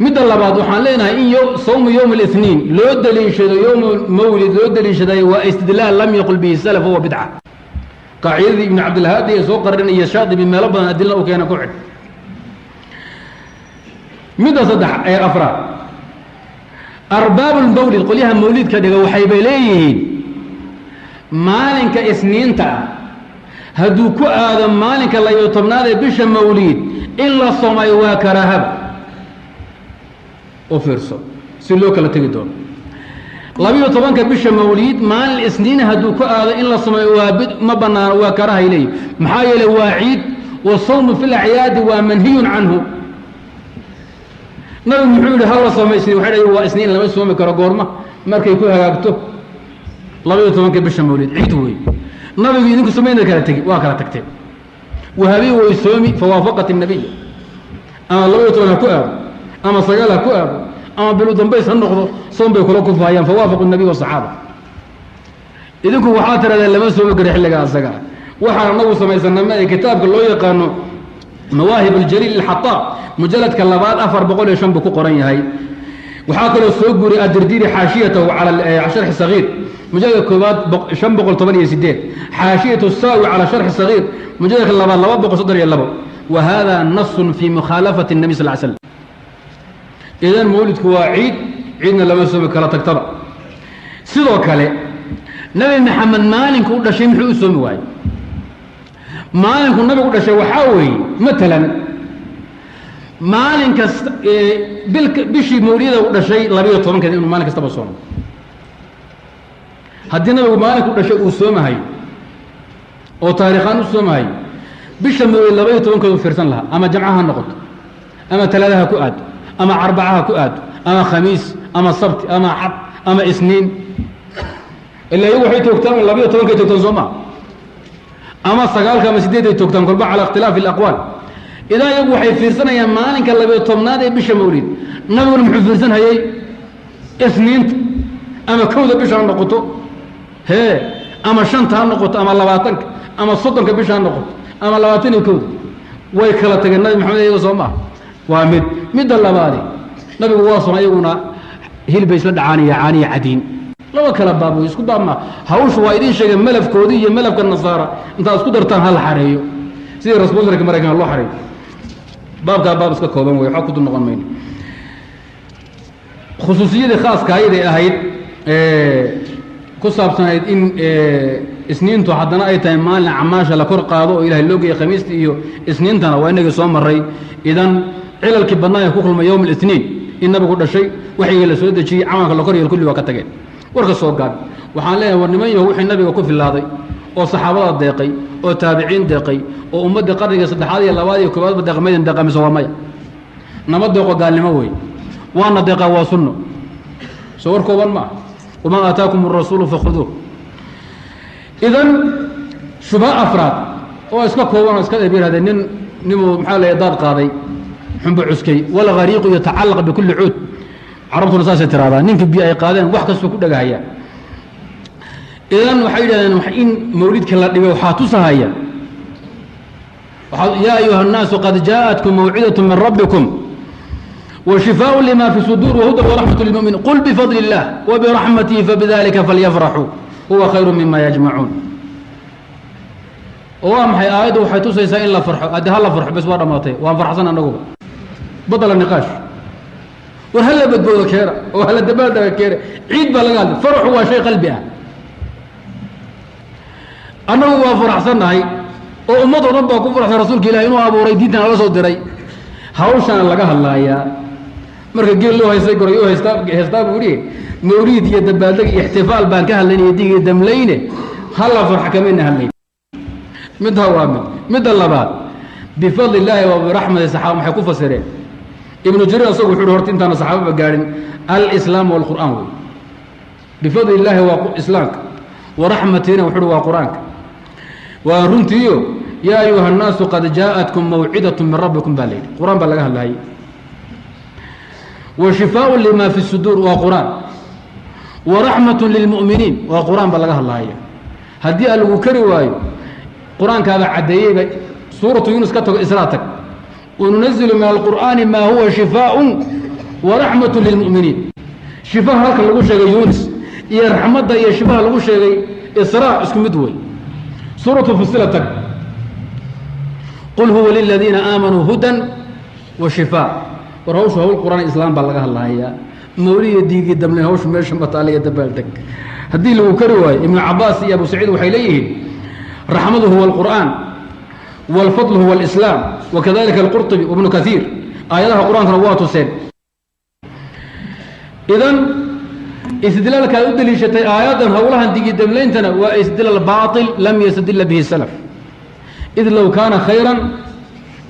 midda labaad waxaan leenahay in sawmu yowm الاثniin loo daliishado yowm mawlid loo daliishaday waa istidlaal lam yaqul bihi salaf huwa bidca qaacidadii ibn cabdilhaadi ee soo qarin iyo shaadibi meelo badan adilla u keena ku xidh midda saddex ee afraad arbaab اlmawlid qolyaha mawlidka dhiga waxay bay leeyihiin maalinka isniinta ah hadduu ku aado maalinka layo tobnaad ee bisha mawlid in la somayo waa karaahaba oo fiirso si loo kala tegi doono 12 bisha mawlid maalin isniin hadduu ku aado in la sameeyo waa ma banaano waa karahay leeyahay maxaa yeelay waa ciid wa sawmu fi al-acyaad waa manhiyun canhu nabi muxuu yidhi halla samaysay waxay dhahay waa isniin lama soomi karo goorma markay ku hagaagto 12 bisha mawlid ciid weey nabigu idinku sameeyna kala tagi waa kala tagteen wahabi way soomi fawaafaqat an-nabiy ama 12 ku aado ama sagaala ku aado ama bilu dambays ha noqdo soom bay kula kufaayaan fawaafaqu nabi wa saxaaba idinku waxaa tirahdeen lama soomi karo xilliga asaga waxaa nagu samaysanama ee kitaabka loo yaqaano mawaahib aljaliil alxataa mujalladka labaad 405 buu ku qoran yahay waxaa kaloo soo guuri adirdiiri xaashiyatahu cala sharxi sagiir mujalladka koobaad 518 xaashiyatu saawi cala sharxi sagiir mujalladka labaad 232 وهذا نص في مخالفة النبي صلى الله عليه وسلم idan mawlidku waa ciidna lama soomi kala tagtaba sidoo kale nabi maxamed maalinku u dhashay muxuu u soomi waayey maalinku nabigu dhashay waxaa weeye matalan maalin kasta bishii mawlida u dhashay 12 kadib inuu maalin kastaba soomo haddii nabigu maalinku dhashay uu soomahay oo taariikhan u soomahay bisha mawlid 12 kadib fiirsan lahaa ama jamcaha noqoto ama talaadaha ku aad ama arbacaha ku aad ama khamiis ama sabt ama ab ama isniin illa iyagu waxay toogtaan 12 ka toogtaan sooma ama 9 ama 8 ay toogtaan kolba ala ikhtilaaf al-aqwal idaa iyagu waxay fiirsanayaan maalinka 12aad ee bisha mawlid nabiguna muxuu fiirsan hayay isniinta ama kowda bisha noqoto ama 5 noqoto ama 20 ama 30 bisha noqoto ama 21 way kala tageen nabi maxamed iyagu sooma waa mid labaad nabigu waa soo ayaguna hilbay isla dhacaaniya caaniya cadiin laba kala baab isku daama hawshu waa idin sheegay malafkoodii iyo malafka nasaara inta isku dartaan hal xareeyo sidii rasuulka Mareykanka loo xareeyo baab iska kooban way waxa ku dul noqon mayno khusuusiyada khaaska ay ahayd ku saabsanayd in isniintu haddana ay tahay maalin camaasha la kor qaado oo ilaahay loo geeyay khamiista iyo isniintana waa inaga soo maray idan cilalkii badnaa ku kulmay yawm al-ithniin in nabigu dhashay waxay la soo dajiyay camalka la kor yeelay kulli waa ka tageen warka soo gaab waxaan leeyahay war niman yahow wixii nabiga ku filaaday oo saxaabada deeqay oo taabiciin deeqay oo ummadda qarniga 3aad iyo 2aad iyo 1aad deeqameedin deeqamiso waa maya nama deeqo gaalnimo way waana deeqa waa sunno soo war kooban ma wama ataakum ar-rasuulu fakhuduuh idan shuba afraad oo iska kooban oo iska eebirada nimo maxaa la yadaad qaaday xumba cuskay wala gariiq yatacallaq bi kulli uud carabtuna saasay tiraada ninka bi ay qaadeen wax kasta ku dhagahaya idan waxay yiraahdeen wax in mawlidka la dhigay waxa tusahaya waxa yaa ayuha an-naas qad jaa'atkum maw'idatun min rabbikum wa shifaa'un lima fi sudur wa hudan wa rahmatun lil mu'minin qul bi fadlillah wa bi rahmatihi fabidhalika falyafrahu huwa khayrun mimma yajma'un oo maxay aayadu waxay tusaysaa in la farxo hadii hal la farxo bas waa dhamaatay waan farxsan anagu بدل النقاش وهلا بدبوده كيرا وهلا دباده كيرا عيد بلغال فرح هو شيء قلبي انا هو فرح سنهي وامته ربك ku farxsan rasuulka ilaahay inuu abuuray diintan la soo diray hawshan laga hadlaaya marka geel loo haysay goray oo haystaa buuri mawlid iyo dabaaldag iyo ihtifaal baan ka hadlaynay diga damlayne hal farx kamina hadlay mid hawaamid mid labaad بفضل الله وبرحمة الصحابة maxay ku fasireen ابن جرير أصبح وحور هرتين تانا صحابة قارن الإسلام والقرآن بفضل الله وإسلامك ورحمتنا وحور وقرآنك ورنتيو يا أيها الناس قد جاءتكم موعدة من ربكم بالليل قرآن بلغها الله وشفاء لما في الصدور وقرآن ورحمة للمؤمنين وقرآن بلغها الله هدي الوكري وايو قرآن كذا عديه سورة يونس كتب إسراتك وننزل من القرآن ما هو شفاء ورحمة للمؤمنين شفاء هلك اللي قول شيء يونس يا رحمة يا شفاء اللي قول شيء إسراء اسكم مدوي سورة فصلتك قل هو للذين آمنوا هدى وشفاء وروش هو القرآن الإسلام بلغها الله يا مولي ديجي دم لهوش مش مطالية دبالتك هدي له كروي ابن عباس يا أبو سعيد وحيليه رحمته هو القرآن والفضل هو الإسلام وكذلك القرطبي وابن كثير آياتها القرآن رواه سين إذن استدلال كان يدل شتى آيات هولها تيجي دملين تنا واستدلال باطل لم يستدل به السلف إذ لو كان خيرا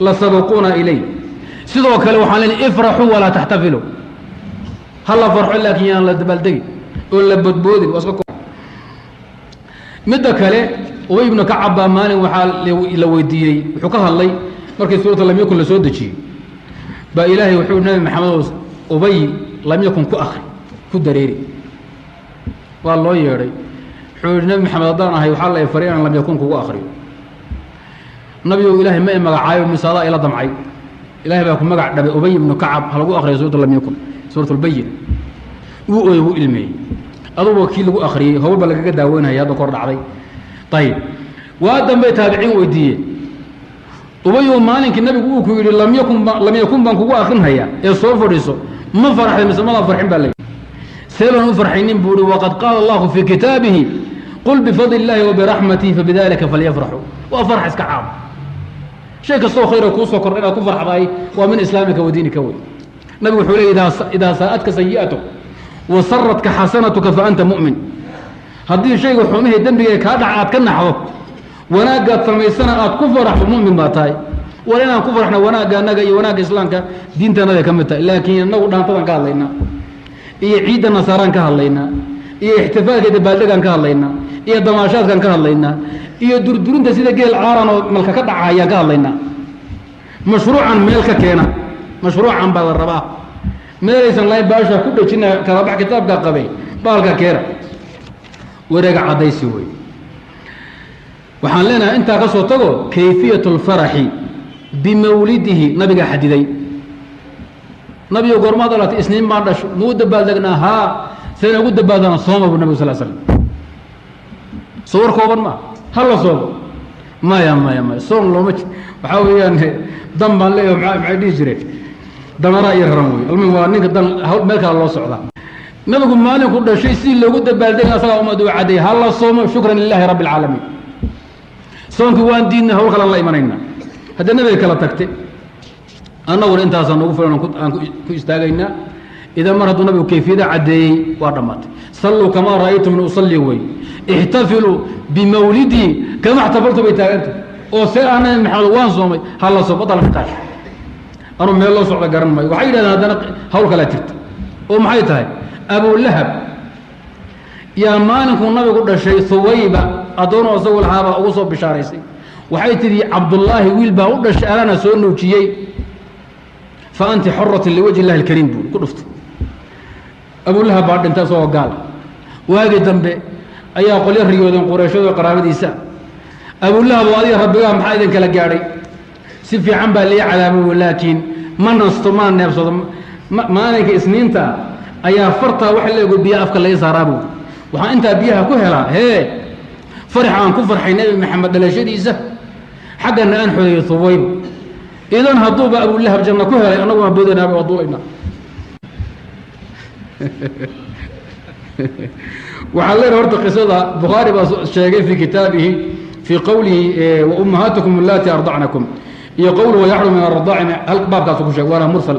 لسبقونا إليه سيدو كلو حالين افرحوا ولا تحتفلوا هلا فرحوا لك يا الله دبلدي ولا بدبودي واسكو مدة كله وابن كعب مالي وحال لو ويديي وحو كهلي markii suurada lam yakun la soo dajiyay ba ilaahay wuxuu nabi maxamed ubay lam yakun ku akhri ku dareeri waa loo yeeray wuxuu nabi maxamed hadaan ahay waxa la fariiqan lam yakun ku akhriyo nabiga ilaahay ma magacaayo misaada ila damcay ilaahay baa ku magac dhabay ubay ibn kacab hal lagu akhriyo suurada lam yakun suuratul bayyin uu ilmay adoo wakiil lagu akhriyay hawba laga daaweynaya hada kor dhacday طيب وادم بي تابعين ويديه وبيو مالك النبي uu ku yiri lam yakun ban kugu akhrinaya ee soo fadhiiso ma farxay misama farxin balay seeban u farxinin buuri waqad qala Allah fi kitabihi qul bi fadli Allah wa bi rahmatihi fabidhalika falyafrahu wa farh iska caam shay kastoo khayra kuu soo kordha inaad ku farxdaay waa min islaamika wa diinika wey nabigu wuxuu leey idaa saa'adka sayi'atu wa saradka xasanatuka fa anta mu'min haddii shayga xumihii dembiga kaa dhaca aad ka naxdo wanaaggaad samaysana aad ku faraxdo mu'min baa tahay war inaan ku farxna wanaagga annaga iyo wanaagga islaamka diintanada ka mid tahay laakiin innagu dhaantadan ka hadlaynaa iyo ciidda nasaaraan ka hadlaynaa iyo ixtifaalka dabaaldegaan ka hadlaynaa iyo damaashaadkaan ka hadlaynaa iyo durdurinta sida geel caaran oo malka ka dhaca ayaan ka hadlaynaa mashruucan meel ka keena mashruucan baa la rabaa meelaysan lahayn baasha ku dhejina kalabax kitaabka qabay baalka keena wareega caddaysi wey waxaan leenahay intaa ka soo tago kayfiyat اlfaraxi bimawlidihi nabigaa xadiday nabiga goormaad dhalatay isniin baan dhasho muu dabaaldegnaa haa sayna ugu dabaaldana sooma bu nabig sal slam soo war kooban maa hala soomo maya soom looma waxaa weeyaan dan baan leeyaho maxay dhihi jireen damaraa iyo raran wey almuhim waa ninka dan meel kale loo socdaa nabigu maalinku dhashay si loogu dabaaldega asagaa ummadda u caddeeyay hala soomo shukran lilahi rabbi alcaalamiin soonkii waan diidnay hawl kalaan la imanaynaa haddee nabiga kala tagte annaguna intaasaan noogu filan aan ku istaagaynaa idan mar hadduu nabigu kayfiyada caddeeyey waa dhammaatay salluu kamaa ra'aytumni usallii wey ixtafiluu bimawlidii kama اxtafaltu bay taaganta oo see ah nabi maxamed waan soomay hala soom badal niqaash anuu meel loo socda garan maayo waxay yidhahdeen haddana hawl kalaa jirta oo maxay tahay abulahab yaa maalinkuu nabigu dhashay huwayba addoonoo isagu lahaabaa ugu soo bishaaraysay waxay tidhi cabdullaahi wiil baa u dhashay alana soo nuujiyey fa anti xoratan liwajhi illahi alkariim buuri ku dhuftay abulahab baa dhintay isagoo gaal waagii dambe ayaa qolyo riyoodeen qureeshado qaraabadiisa abulahab oo adiga rabbigaa maxaa idin kala gaadhay si fiican baa lii cadaamay laakiin ma nasto ma neebsado maalinka isniinta ayaa fartaa wax leego biyo afka laga saaraa buuri waxaan intaa biyaha ku helaa hee farx aan ku farxay nebi maxamed dhalashadiisa xaggana aan xodeeyo hubayba idan hadduuba abulahab janna ku helay annaguna boodanaaba waa duulaynaa waxaa leedahay horta qisada bukhaari baa sheegay fii kitaabihi fii qowlihi wa ummahaatukum allaati ardacnakum iyo qowluhu wayaxrum min aradaaci hal baabkaasu ku sheegay waana mursal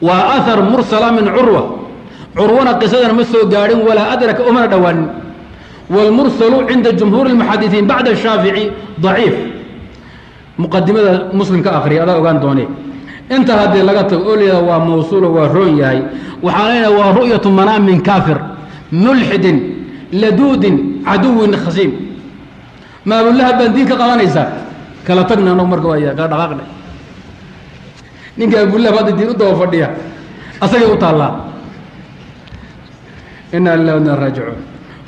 waa ahar mursala min curwa curwana qisadana ma soo gaadhin walaa adraka umana dhowaanin wاlmursalu cinda jumhuuri اlmuxadisiin bacda الshaafici ضaciif muqadimada muslim ka akriya adaa ogaan doonee inta haddii laga tago oo leeyaha waa mawsuulo waa roon yahay waxaa leenaha waa ru'yatu manaam min kaafir mulxidin laduudin caduwin khasiim ma abulahab baan diin ka qabanaysaa kala tagna anag marka waaya kala dhaqaaqna ninka abulahab hadda diin u daba fadhiya asagay u taallaa ina lillahi wa inna raajicuun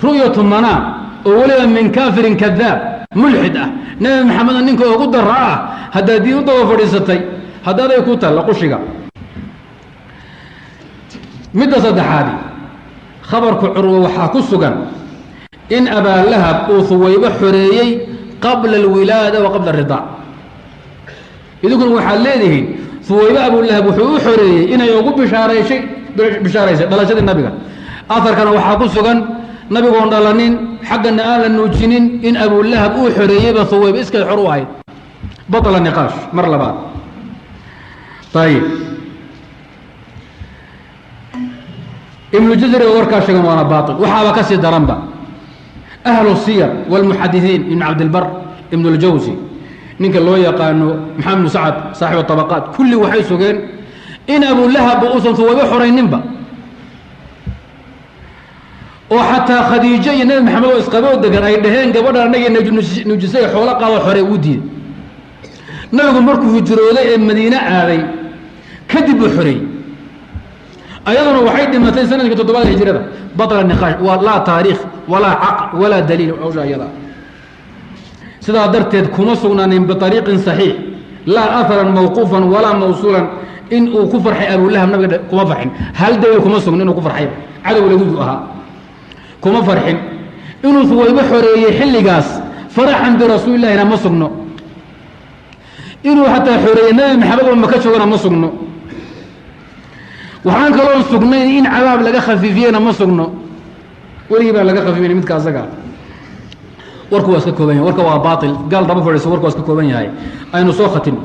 ru'yatu manaam oo weliba min kaafirin kadaab mulxid ah nebi maxameda ninka ugu dara ah haddaad diin u daba fadhiisatay haddaaday ku taalla qushiga midda saddexaadi khabarku curwa waxaa ku sugan in abaalahab uu huwaybo xoreeyey qabla alwilaada wa qabla aridaac idinkuna waxaad leedihiin huwaybo abulahab wuxuu u xoreeyey inay ugu bishaaraysay dhalashadii nabiga aharkana waxaa ku sugan nabigoon dhalanin xaggana aan la nuujinin in abulahab uu xoreeyeyba huwaybo iskay xor u ahayd batla niqaash mar labaad ayib ibnu jazri oo warkaa sheegan waana baail waxaaba ka sii daranba ahlu siyar wاlmuxadisiin ibn cabdilbar ibn اljawsi ninka loo yaqaano maxamed bnu sacad saaxib طabaqaat kulli waxay sugeen in abulahabba uusan huwaybo xorayninba oo xataa khadiijo iyo nebi maxamed oo isqaboo degan ay dhaheen gabadha anagii nuujisay xoolo qaado xore ugu diiday nabigu markuu hijrooday ee madiine aaday kadib buu xoreeyey ayaduna waxay dhimatay sanadkii 7 hijrada batla niqaash waa laa taariikh walaa caql walaa daliil awsha ayada sidaa darteed kuma sugnaanin biariiqin saxiix laa aharan mawquufan walaa mawsuulan in uu ku farxay abulahab nabiga kuma farxin hal daliil kuma sugna inuu ku farxay cadow lagudu ahaa kuma farxin inuu huwaybo xoreeyey xilligaas faraxan birasuulillahina ma sugno inuu xataa xoreeyey nebi maxamed oo maka joogana ma sugno waxaan kaloon sugnayn in cadaab laga khafiifiyeyna ma sugno weligii baa laga khafiifiyey midka asaga warku waa iska kooban yahay warka waa baatil gaal daba fadhiisa warku waa iska kooban yahay aynu soo khatin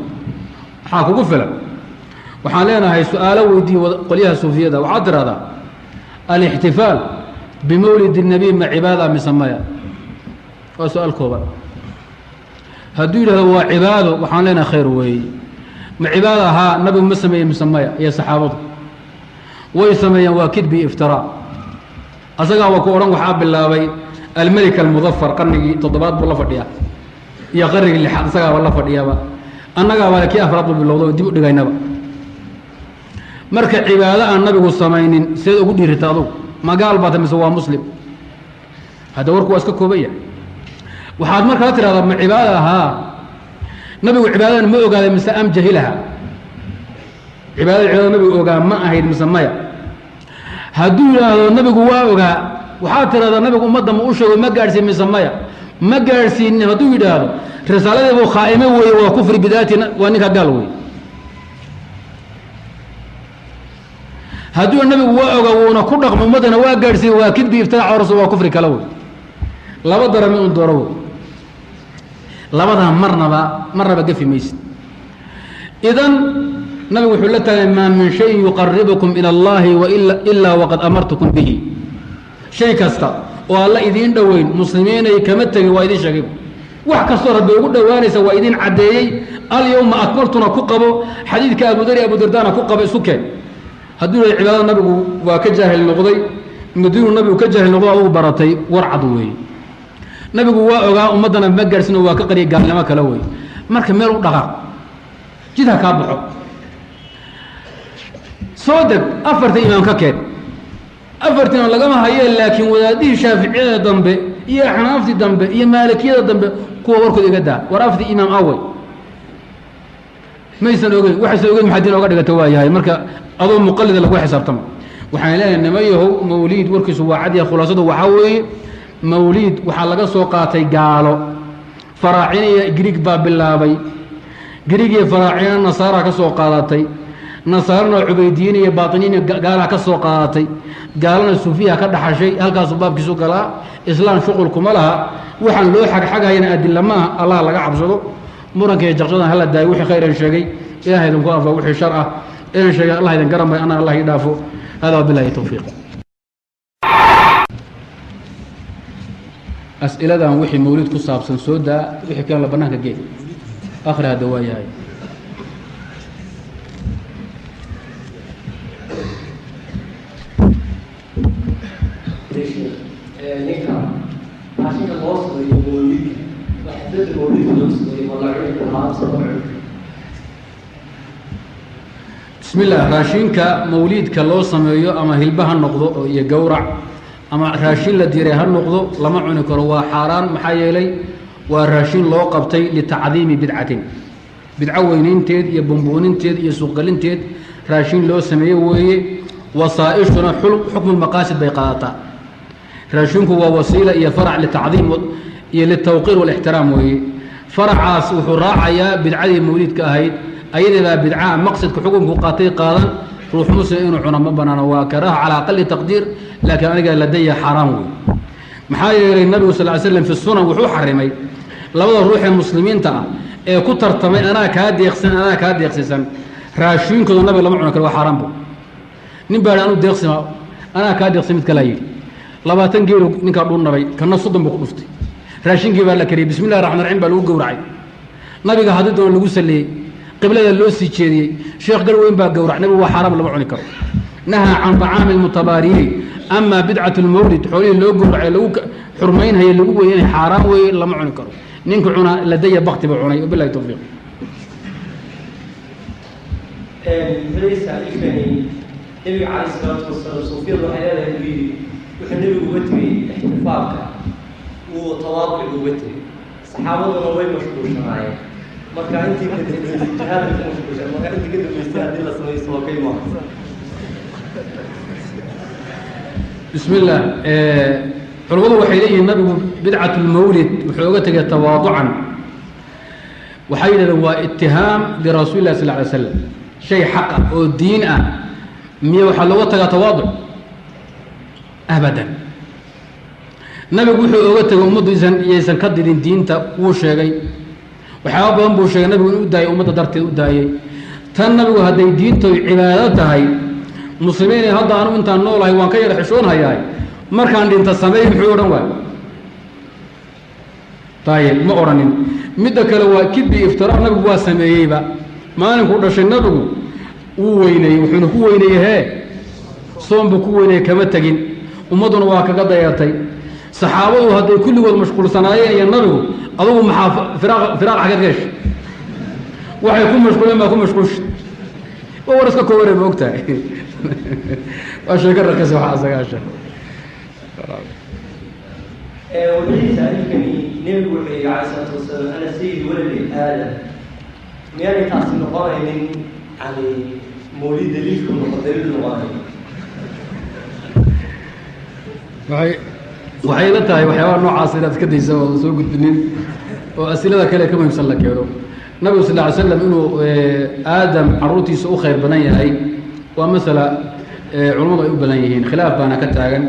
waxaa kugu filan waxaan leenahay su-aalo weydiiye qolyaha suufiyada waxaad tiraahdaa alixtifaal bimawlid الnabiy ma cibaada mise maya waa su-aal kooban hadduu yidhahdo waa cibaado waxaan leenahay khayr weeye ma cibaada ahaa nabigu ma sameeye mise maya iyo saxaabadu way sameeyeen waa kidbi iftiraa asagaa waa ku odhan waxaa bilaabay almelik almudafar qarnigii toddobaad buu la fadhiyaa iyo qarnigii lixaad isagaaba la fadhiyaba annagaabaa kii afraad buu bilowda dib u dhigaynaba marka cibaado aan nabigu samaynin seed ugu dhiirita adugu magaal baata mise waa muslim hadda warku waa iska kooban yahay waxaad markaa tirahdaa ma cibaada ahaa nabigu cibaadadan ma ogaaday mise am jahilaha cibaadada nabigu ogaa ma ahayd mise maya hadduu yidhaahdo nabigu waa ogaa waxaad tirahdaa nabigu ummadda ma u sheego ma gaadhsiin mise maya ma gaadhsiinin hadduu yidhaahdo risaaladii buu khaa'ime weeye waa kufri bidaati waa ninka gaal wey hadduu nabigu waa ogaa wuuna ku dhaqmo ummaddana waa gaadhsiiye waa kidbi ibtidaac rasul waa kufri kale wey laba darami un dooro wey labadaa marnaba gafi maysid idan nabigu wuxuu la taagay maa min shayin yuqaribukum ila اllahi ilaa waqad amartukum bihi shay kasta oo alla idiin dhoweyn muslimiinay kama tegin waa idin sheegay wax kastoo rabbi ugu dhowaanaysa waa idin caddeeyey alyowma akmaltuna ku qabo xadiidka abudari abudardana ku qabo isu keen hadduu yahay cibaadada nabigu waa ka jaahil noqday madiinu nabigu ka jaahil noqdo adugu baratay war cad weeye nabigu waa ogaa ummaddana ma gaadhsino waa ka qariya gaalnimo kale wey marka meel u dhaqaaq jidha kaa baxo soo deg afarta imaam ka keen afartiina lagama hayee laakiin wadaadihii shaaficiyada dambe iyo axnaaftii dambe iyo maalikiyada dambe kuwa warkooda iga daa war afartii imaam awey maysan ogeyn waxaysan ogeyn maxaa diin oga dhigata waa yahay marka adoo muqallida lagu xisaabtama waxaan leenahay nimayahow mawliid warkiisu waa cadiya khulaasadu waxaa weeye mawliid waxaa laga soo qaatay gaalo faraacina iyo griig baa bilaabay griig iyo faraacina nasaara ka soo qaadatay nasaarana cubaydiyiin iyo baatiniin gaalaha ka soo qaadatay gaalana suufiyaha ka dhaxashay halkaasuu baabkiisu galaa islaan shuqul kuma laha waxaan loo xagxagayana adilla maaha allah laga cabsado muranka iyo jaqshadan hala daayo wixii khayran sheegay ilaah idinku anfa wixii shar ah inaan sheegay allah idin garanbay ana allah ii dhaafo hada wabillahi tawfiiq as'iladan wixii mawlid ku saabsan soo daa wixii kale la bannaanka geed akhri hadda waa yahay ninka raashinka loo sameeyo mawlidka waxdada mawlidka loo sameeyo malaacida haasoo bismi illah raashinka mawliidka loo sameeyo ama hilba ha noqdo iyo gowrac ama raashin la diray ha noqdo lama cuni karo waa xaaraan maxaa yeelay waa raashin loo qabtay litacdiimi bidcatin bidco weynaynteed iyo bumbuuninteed iyo suuqgelinteed raashin loo sameeye weeye wasaa'ishuna xukmu lmaqaasid bay qaadataa raashinku waa wasiila iyo farac litacdiim iyo litawqiir walixtiraam weeye faracaas wuxuu raacayaa bidcadii mawliidka ahayd ayadii baa bidcaha maqsadka xukunku qaatay qaadan ruux muslim inuu cuno ma banaano waa karaaha calaa aqali taqdiir laakiin aniga ladaya xaaraan wey maxaa yeelay nabigu sal ly slam fi sunan wuxuu xarimay labada ruux ee muslimiinta ah ee ku tartamay anaa kaa deeqsan anaa kaa deeqsisan raashiinkooda nabiga lama cuni karo waa xaaraan bu nin baa anu deeqsima anaa kaa deeqsan mid kalaa yidhi 20 geelo ninkaa dhuunnabay kana 30 buu ku dhuftay raashinkii baa la kariyey bismi llahi raxmaan raxiim baa lagu gowracay nabiga haddii doona lagu salleeyey qiblada loo sii jeediyey sheekh gal weyn baa gowrac nabigu waa xaaraam lama cuni karo nahaa can طacaami اlmutabaariyiin ama bidcat اlmawlid xoolihii loo gowracay lagu xurmaynhaye lagu weynay xaaraan weeye lama cuni karo ninka cuna ladaya bakti buu cunay wabilahi tawfiiq nabiga calayhi salaatu wasalaam suufiyadu waxay leedahay buu yidhi wuxuu nebigu uga tegey ixtifaalka uu tawaaduc uga tegey saxaabaduna way mashquulshanaayeen marka intii ka dambeysay jihaadka ku mashquulshan marka intii ka dambeysay haddii la sameeyo sabakay maaha bismi illah culimmadu waxay leeyihiin nabigu bidcat lmawlid wuxuu oga tegay tawaaducan waxay yidhahdeen waa itihaam birasuuli lah sal ly slam shay xaq ah oo diin ah miya waxaa looga tagaa tawaaduc abadan nabigu wuxuu oga tegay ummaddu iyaysan ka didin diinta wuu sheegay waxyaaba badan buu sheegay nabigu inuu u daayay ummadda darteed u daayay tan nabigu hadday diintoy cibaado tahay muslimiinay hadda anu intaan noolahay waan ka yara xishoonhayahay markaan dhinta sameey muxuu odhan waay ayib ma odhanin midda kale waa kidbi iftiraa nabigu waa sameeyeyba maalinkuu dhashay nabigu wuu weyneeyey wuxuuna ku weyneeyey hee soon buu ku weyneeyey kama tegin ummadduna waa kaga dayatay saxaabadu hadday kulligood mashquulsanaayeen iyo nabigu adugu maxaa firaaq xaggeed geesh waxay ku mashquuleen baa ku mashquulsha waa war iska koobare ma ogtahay waa sheeko raqiis waxaa asagaasha وبعدين سألتني نبي عليه الصلاة والسلام أنا سيد ولد آدم يعني تعصي نقارن من يعني مولد دليلكم وقدرين الغاية waxay la tahay waxyaabaa noocaas inaad iska daysa oo soo gudbinin oo asilada kale ka muhiimsan la keeno nabigu sal ly slam inuu aadam caruurtiisa u khayr badan yahay waa masala culummadu ay u badan yihiin khilaaf baana ka taagan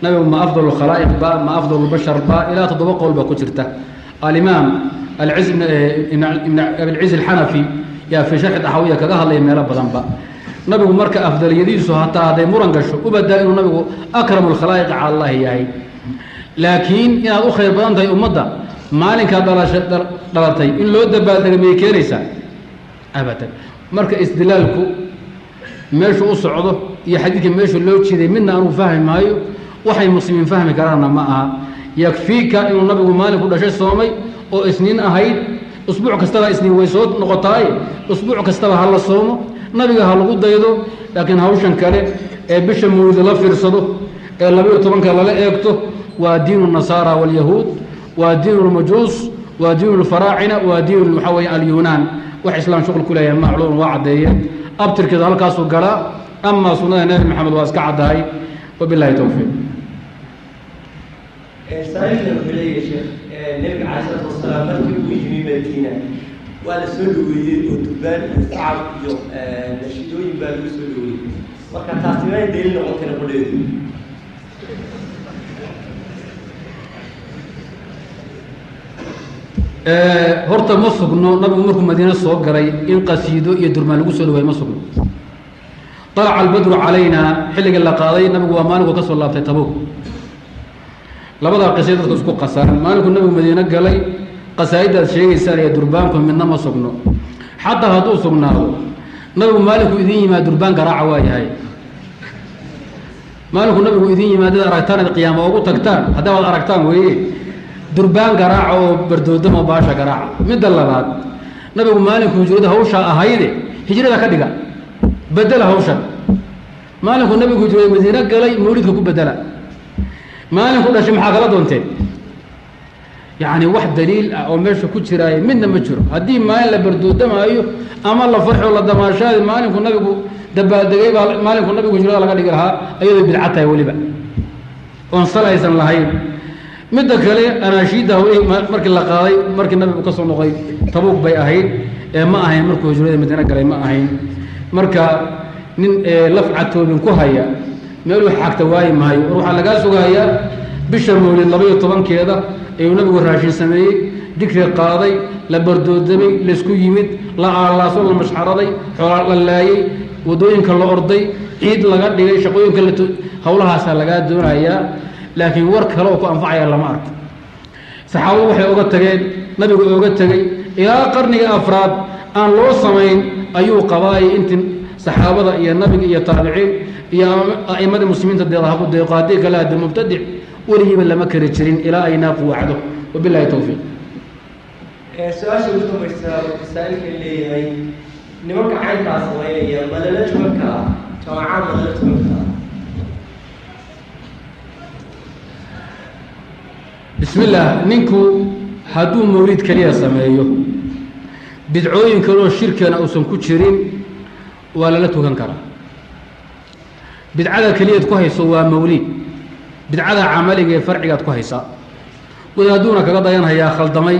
nabigu ma afdal khalaa'iq ba ma afdal bashar ba ilaa 7 qowl baa ku jirta alimaam alciz ibn abilciz alxanafi yaa fi sharxi daxawiya kaga hadlaya meelo badan ba nabigu marka afdaliyadiisu hataa hadday muran gasho u badaa inuu nabigu akramu lkhalaa'iq cala allahi yahay laakiin inaad u khayr badan tahay ummadda maalinkaad dhalatay in loo dabaaldega miyay keenaysaa abadan marka isdilaalku meeshu u socdo iyo xadiidka meeshu loo jeeday midna anuu fahmi maayo waxay muslimiin fahmi karaanna ma aha yakfiika inuu nabigu maalinku dhashay soomay oo isniin ahayd usbuuc kastaba isniin way soo noqotaaye usbuuc kastaba ha la soomo nabiga ha lagu daydo laakiin hawshan kale ee bisha mawlida la fiirsado ee 12 lala eegto waa diinu nasaara walyahuud waa diinu lmajuus waa diinu lfaraacina waa diinu waxaa weeye alyunaan wax islaam shuqul ku leeyahay macluum waa caddeeyeen abtirkeeda halkaasuu galaa amaa sunnada nebi maxamed waa iska caddahay wabillahi towfiiq سألنا في الشيخ النبي عليه الصلاة والسلام مركب ويجي مدينة وأنا سلوي وتبان صعب يوم نشيدوي بالو سلوي وكان تاسمين دليل ممكن أقول horta ma sugno nabigu markuu madiina soo galay in qasiido iyo durmaan lagu soo dhawaay ma sugno طلع البدر علينا xilliga la qaaday nabigu waa maalinku ka soo laabtay Tabuk labada qasiido dadku isku qasaan maalinku nabigu madiina galay qasaayidaad sheegaysaa iyo durbaanku midna ma sugno xataa hadduu sugnaado nabigu maalinku idin yimaado durbaan garaaca waa yahay maalinku nabigu idin yimaadada aragtaan qiyaamo ugu tagtaan haddaa waad aragtaan weeye durbaan garaaca oo bardoodama baasha garaaca midda labaad nabigu maalinku hijrada hawsha ahayde hijrada ka dhiga بدل هوشا مالك النبي كجوي مدينة قالي مولدك كبدلا مالك ولا شيء محاكلة دونتين يعني واحد دليل أو ماشي كتير منا مجر هدي ما إلا بردود دم أيوه أما الله فرح ولا دماشات مالك النبي دبا دقيق مالك النبي كجوي على قال لها أيوه بالعتة ولي بقى ونصلى يسمى الله هاي مدة كلي أنا شيده مرك الله قاضي مرك النبي بقصة نقي طبوق بي أهين ما أهين مرك كجوي مدينة قالي ما أهين marka nin lafcatoobin ku haya meel wax xagta waay maayo ruuxa laga sugaya bisha mawlid 12keeda ayuu nabigu raashin sameeyay dikri qaaday la bardoodamay la isku yimid la aalaaso la mashxaraday xoolo la laayay wadooyinka la orday ciid laga dhigay shaqooyinka la hawlahaas laga doonaya laakiin war kale oo ku anfacaya lama arko saxaabadu waxay uga tageen nabigu uga tagay ilaa qarniga afraad aan loo samayn ayuu qabaay intii saxaabada iyo nabiga iyo taabiciin iyo aimada muslimiinta deedaha ku deeqaadii kala hada mubtadic waligiiba lama kari jirin ilaa ay naaqu wacdo wabillahi tawfiiq su-aasha ugu dambaysa masaa'ilka leeyahay nimanka caynkaas samaynaya malala tukanka jamacad malala tukanka bismi illah ninku hadduu mawlid kaliya sameeyo bidcooyin kaloo shirkana uusan ku jirin waa lala tukan karaa bidcada keliyaad ku hayso waa mawlid bidcada camaliga ee farcigaad ku haysaa wadaaduuna kaga dayanhayaa khaldamay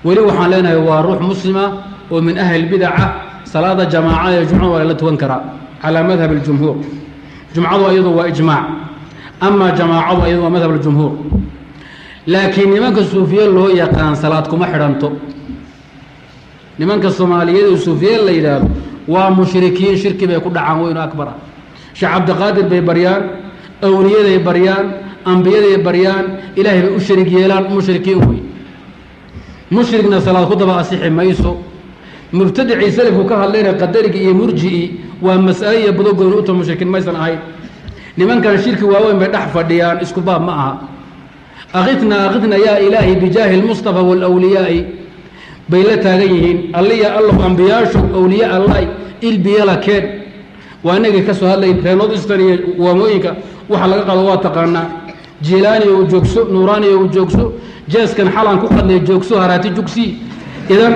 weli waxaan leenahay waa ruux muslima oo min ahli bidaca salaada jamaaca ee jumcada waa lala tukan karaa calaa madhab aljumhuur jumcadu iyadu waa ijmaac أما جماعة أيضا مذهب الجمهور لكن نمانك الصوفية اللي هو يقان صلاتكم أحرانتو نمانك الصومالية الصوفية اللي يداب ومشركين شركي بيكون عاموين أكبر شيخ عبد القادر بيبريان أولياء بيبريان أنبياء بيبريان إلهي بيشرك يلان مشركين وي مشركنا صلاة خطبة أصيحي ميسو مبتدعي سلف وكهل لنا قدرك إيه مرجئي ومسائية بدوق ونؤتم مشركين ميسان هاي لمن كان الشرك واوين بيدحفر ديان اسكباب معها أغثنا يا إلهي بجاه المصطفى والأولياء بيلتا غيهين اللي الله أنبياء أولياء الله البيلا كين وأنك كسو هالي رينود استني وموينك وحلق قلوات تقرنا جيلاني وجوكسو نوراني وجوكسو جاس كان حالان كوخدني جوكسو هراتي جوكسي إذن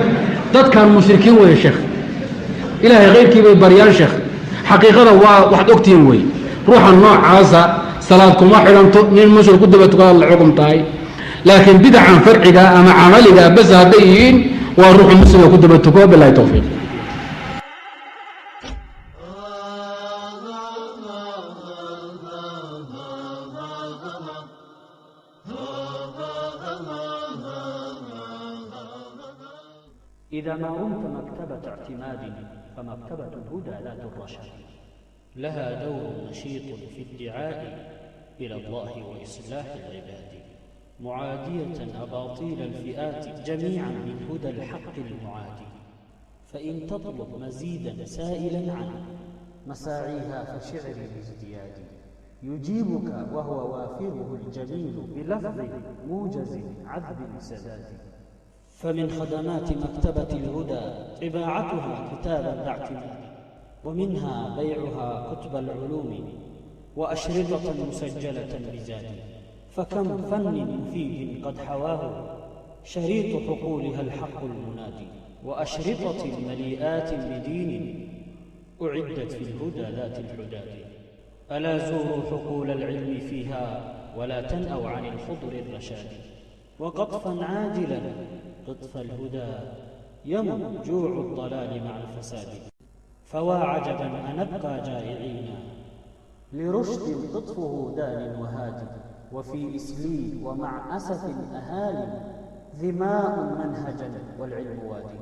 ضد كان مشركين ويا شيخ إلهي غير كي بريان شيخ حقيقة واحد أكتين وي روح النوع عاسى صلاتكم واحد من مشرك كدبت قال الحكم تاي لكن بدعا فرعها أما عملها بس هديين والروح المسلم كدبت تقول بالله توفيق إذا ما رمت مكتبة اعتماد فمكتبة الهدى ذات الرشاد لها دور نشيط في الدعاء إلى الله وإصلاح العباد معادية أباطيل الفئات جميعا من هدى الحق المعادي فإن تطلب مزيدا سائلا عنه مساعيها فشعري بازدياد يجيبك وهو وافره الجميل بلفظ موجز عذب سداد فمن خدمات مكتبة الهدى طباعتها كتابا ذا اعتماد ومنها بيعها كتب العلوم وأشرطة مسجلة بزاد فكم فن مفيد قد حواه شريط حقولها الحق المنادي وأشرطة مليئات بدين أعدت في الهدى ذات الحداد ألا زوروا حقول العلم فيها ولا تنأوا عن الخضر الرشاد وقطفا عاجلا قطف الهدى يمت جوع الضلال مع الفساد فوا عجبا أنبقى جائعين لرشد قطفه دان وهادي وفي إسلي ومع أسف أهالي ذماء منهجا والعلم وادي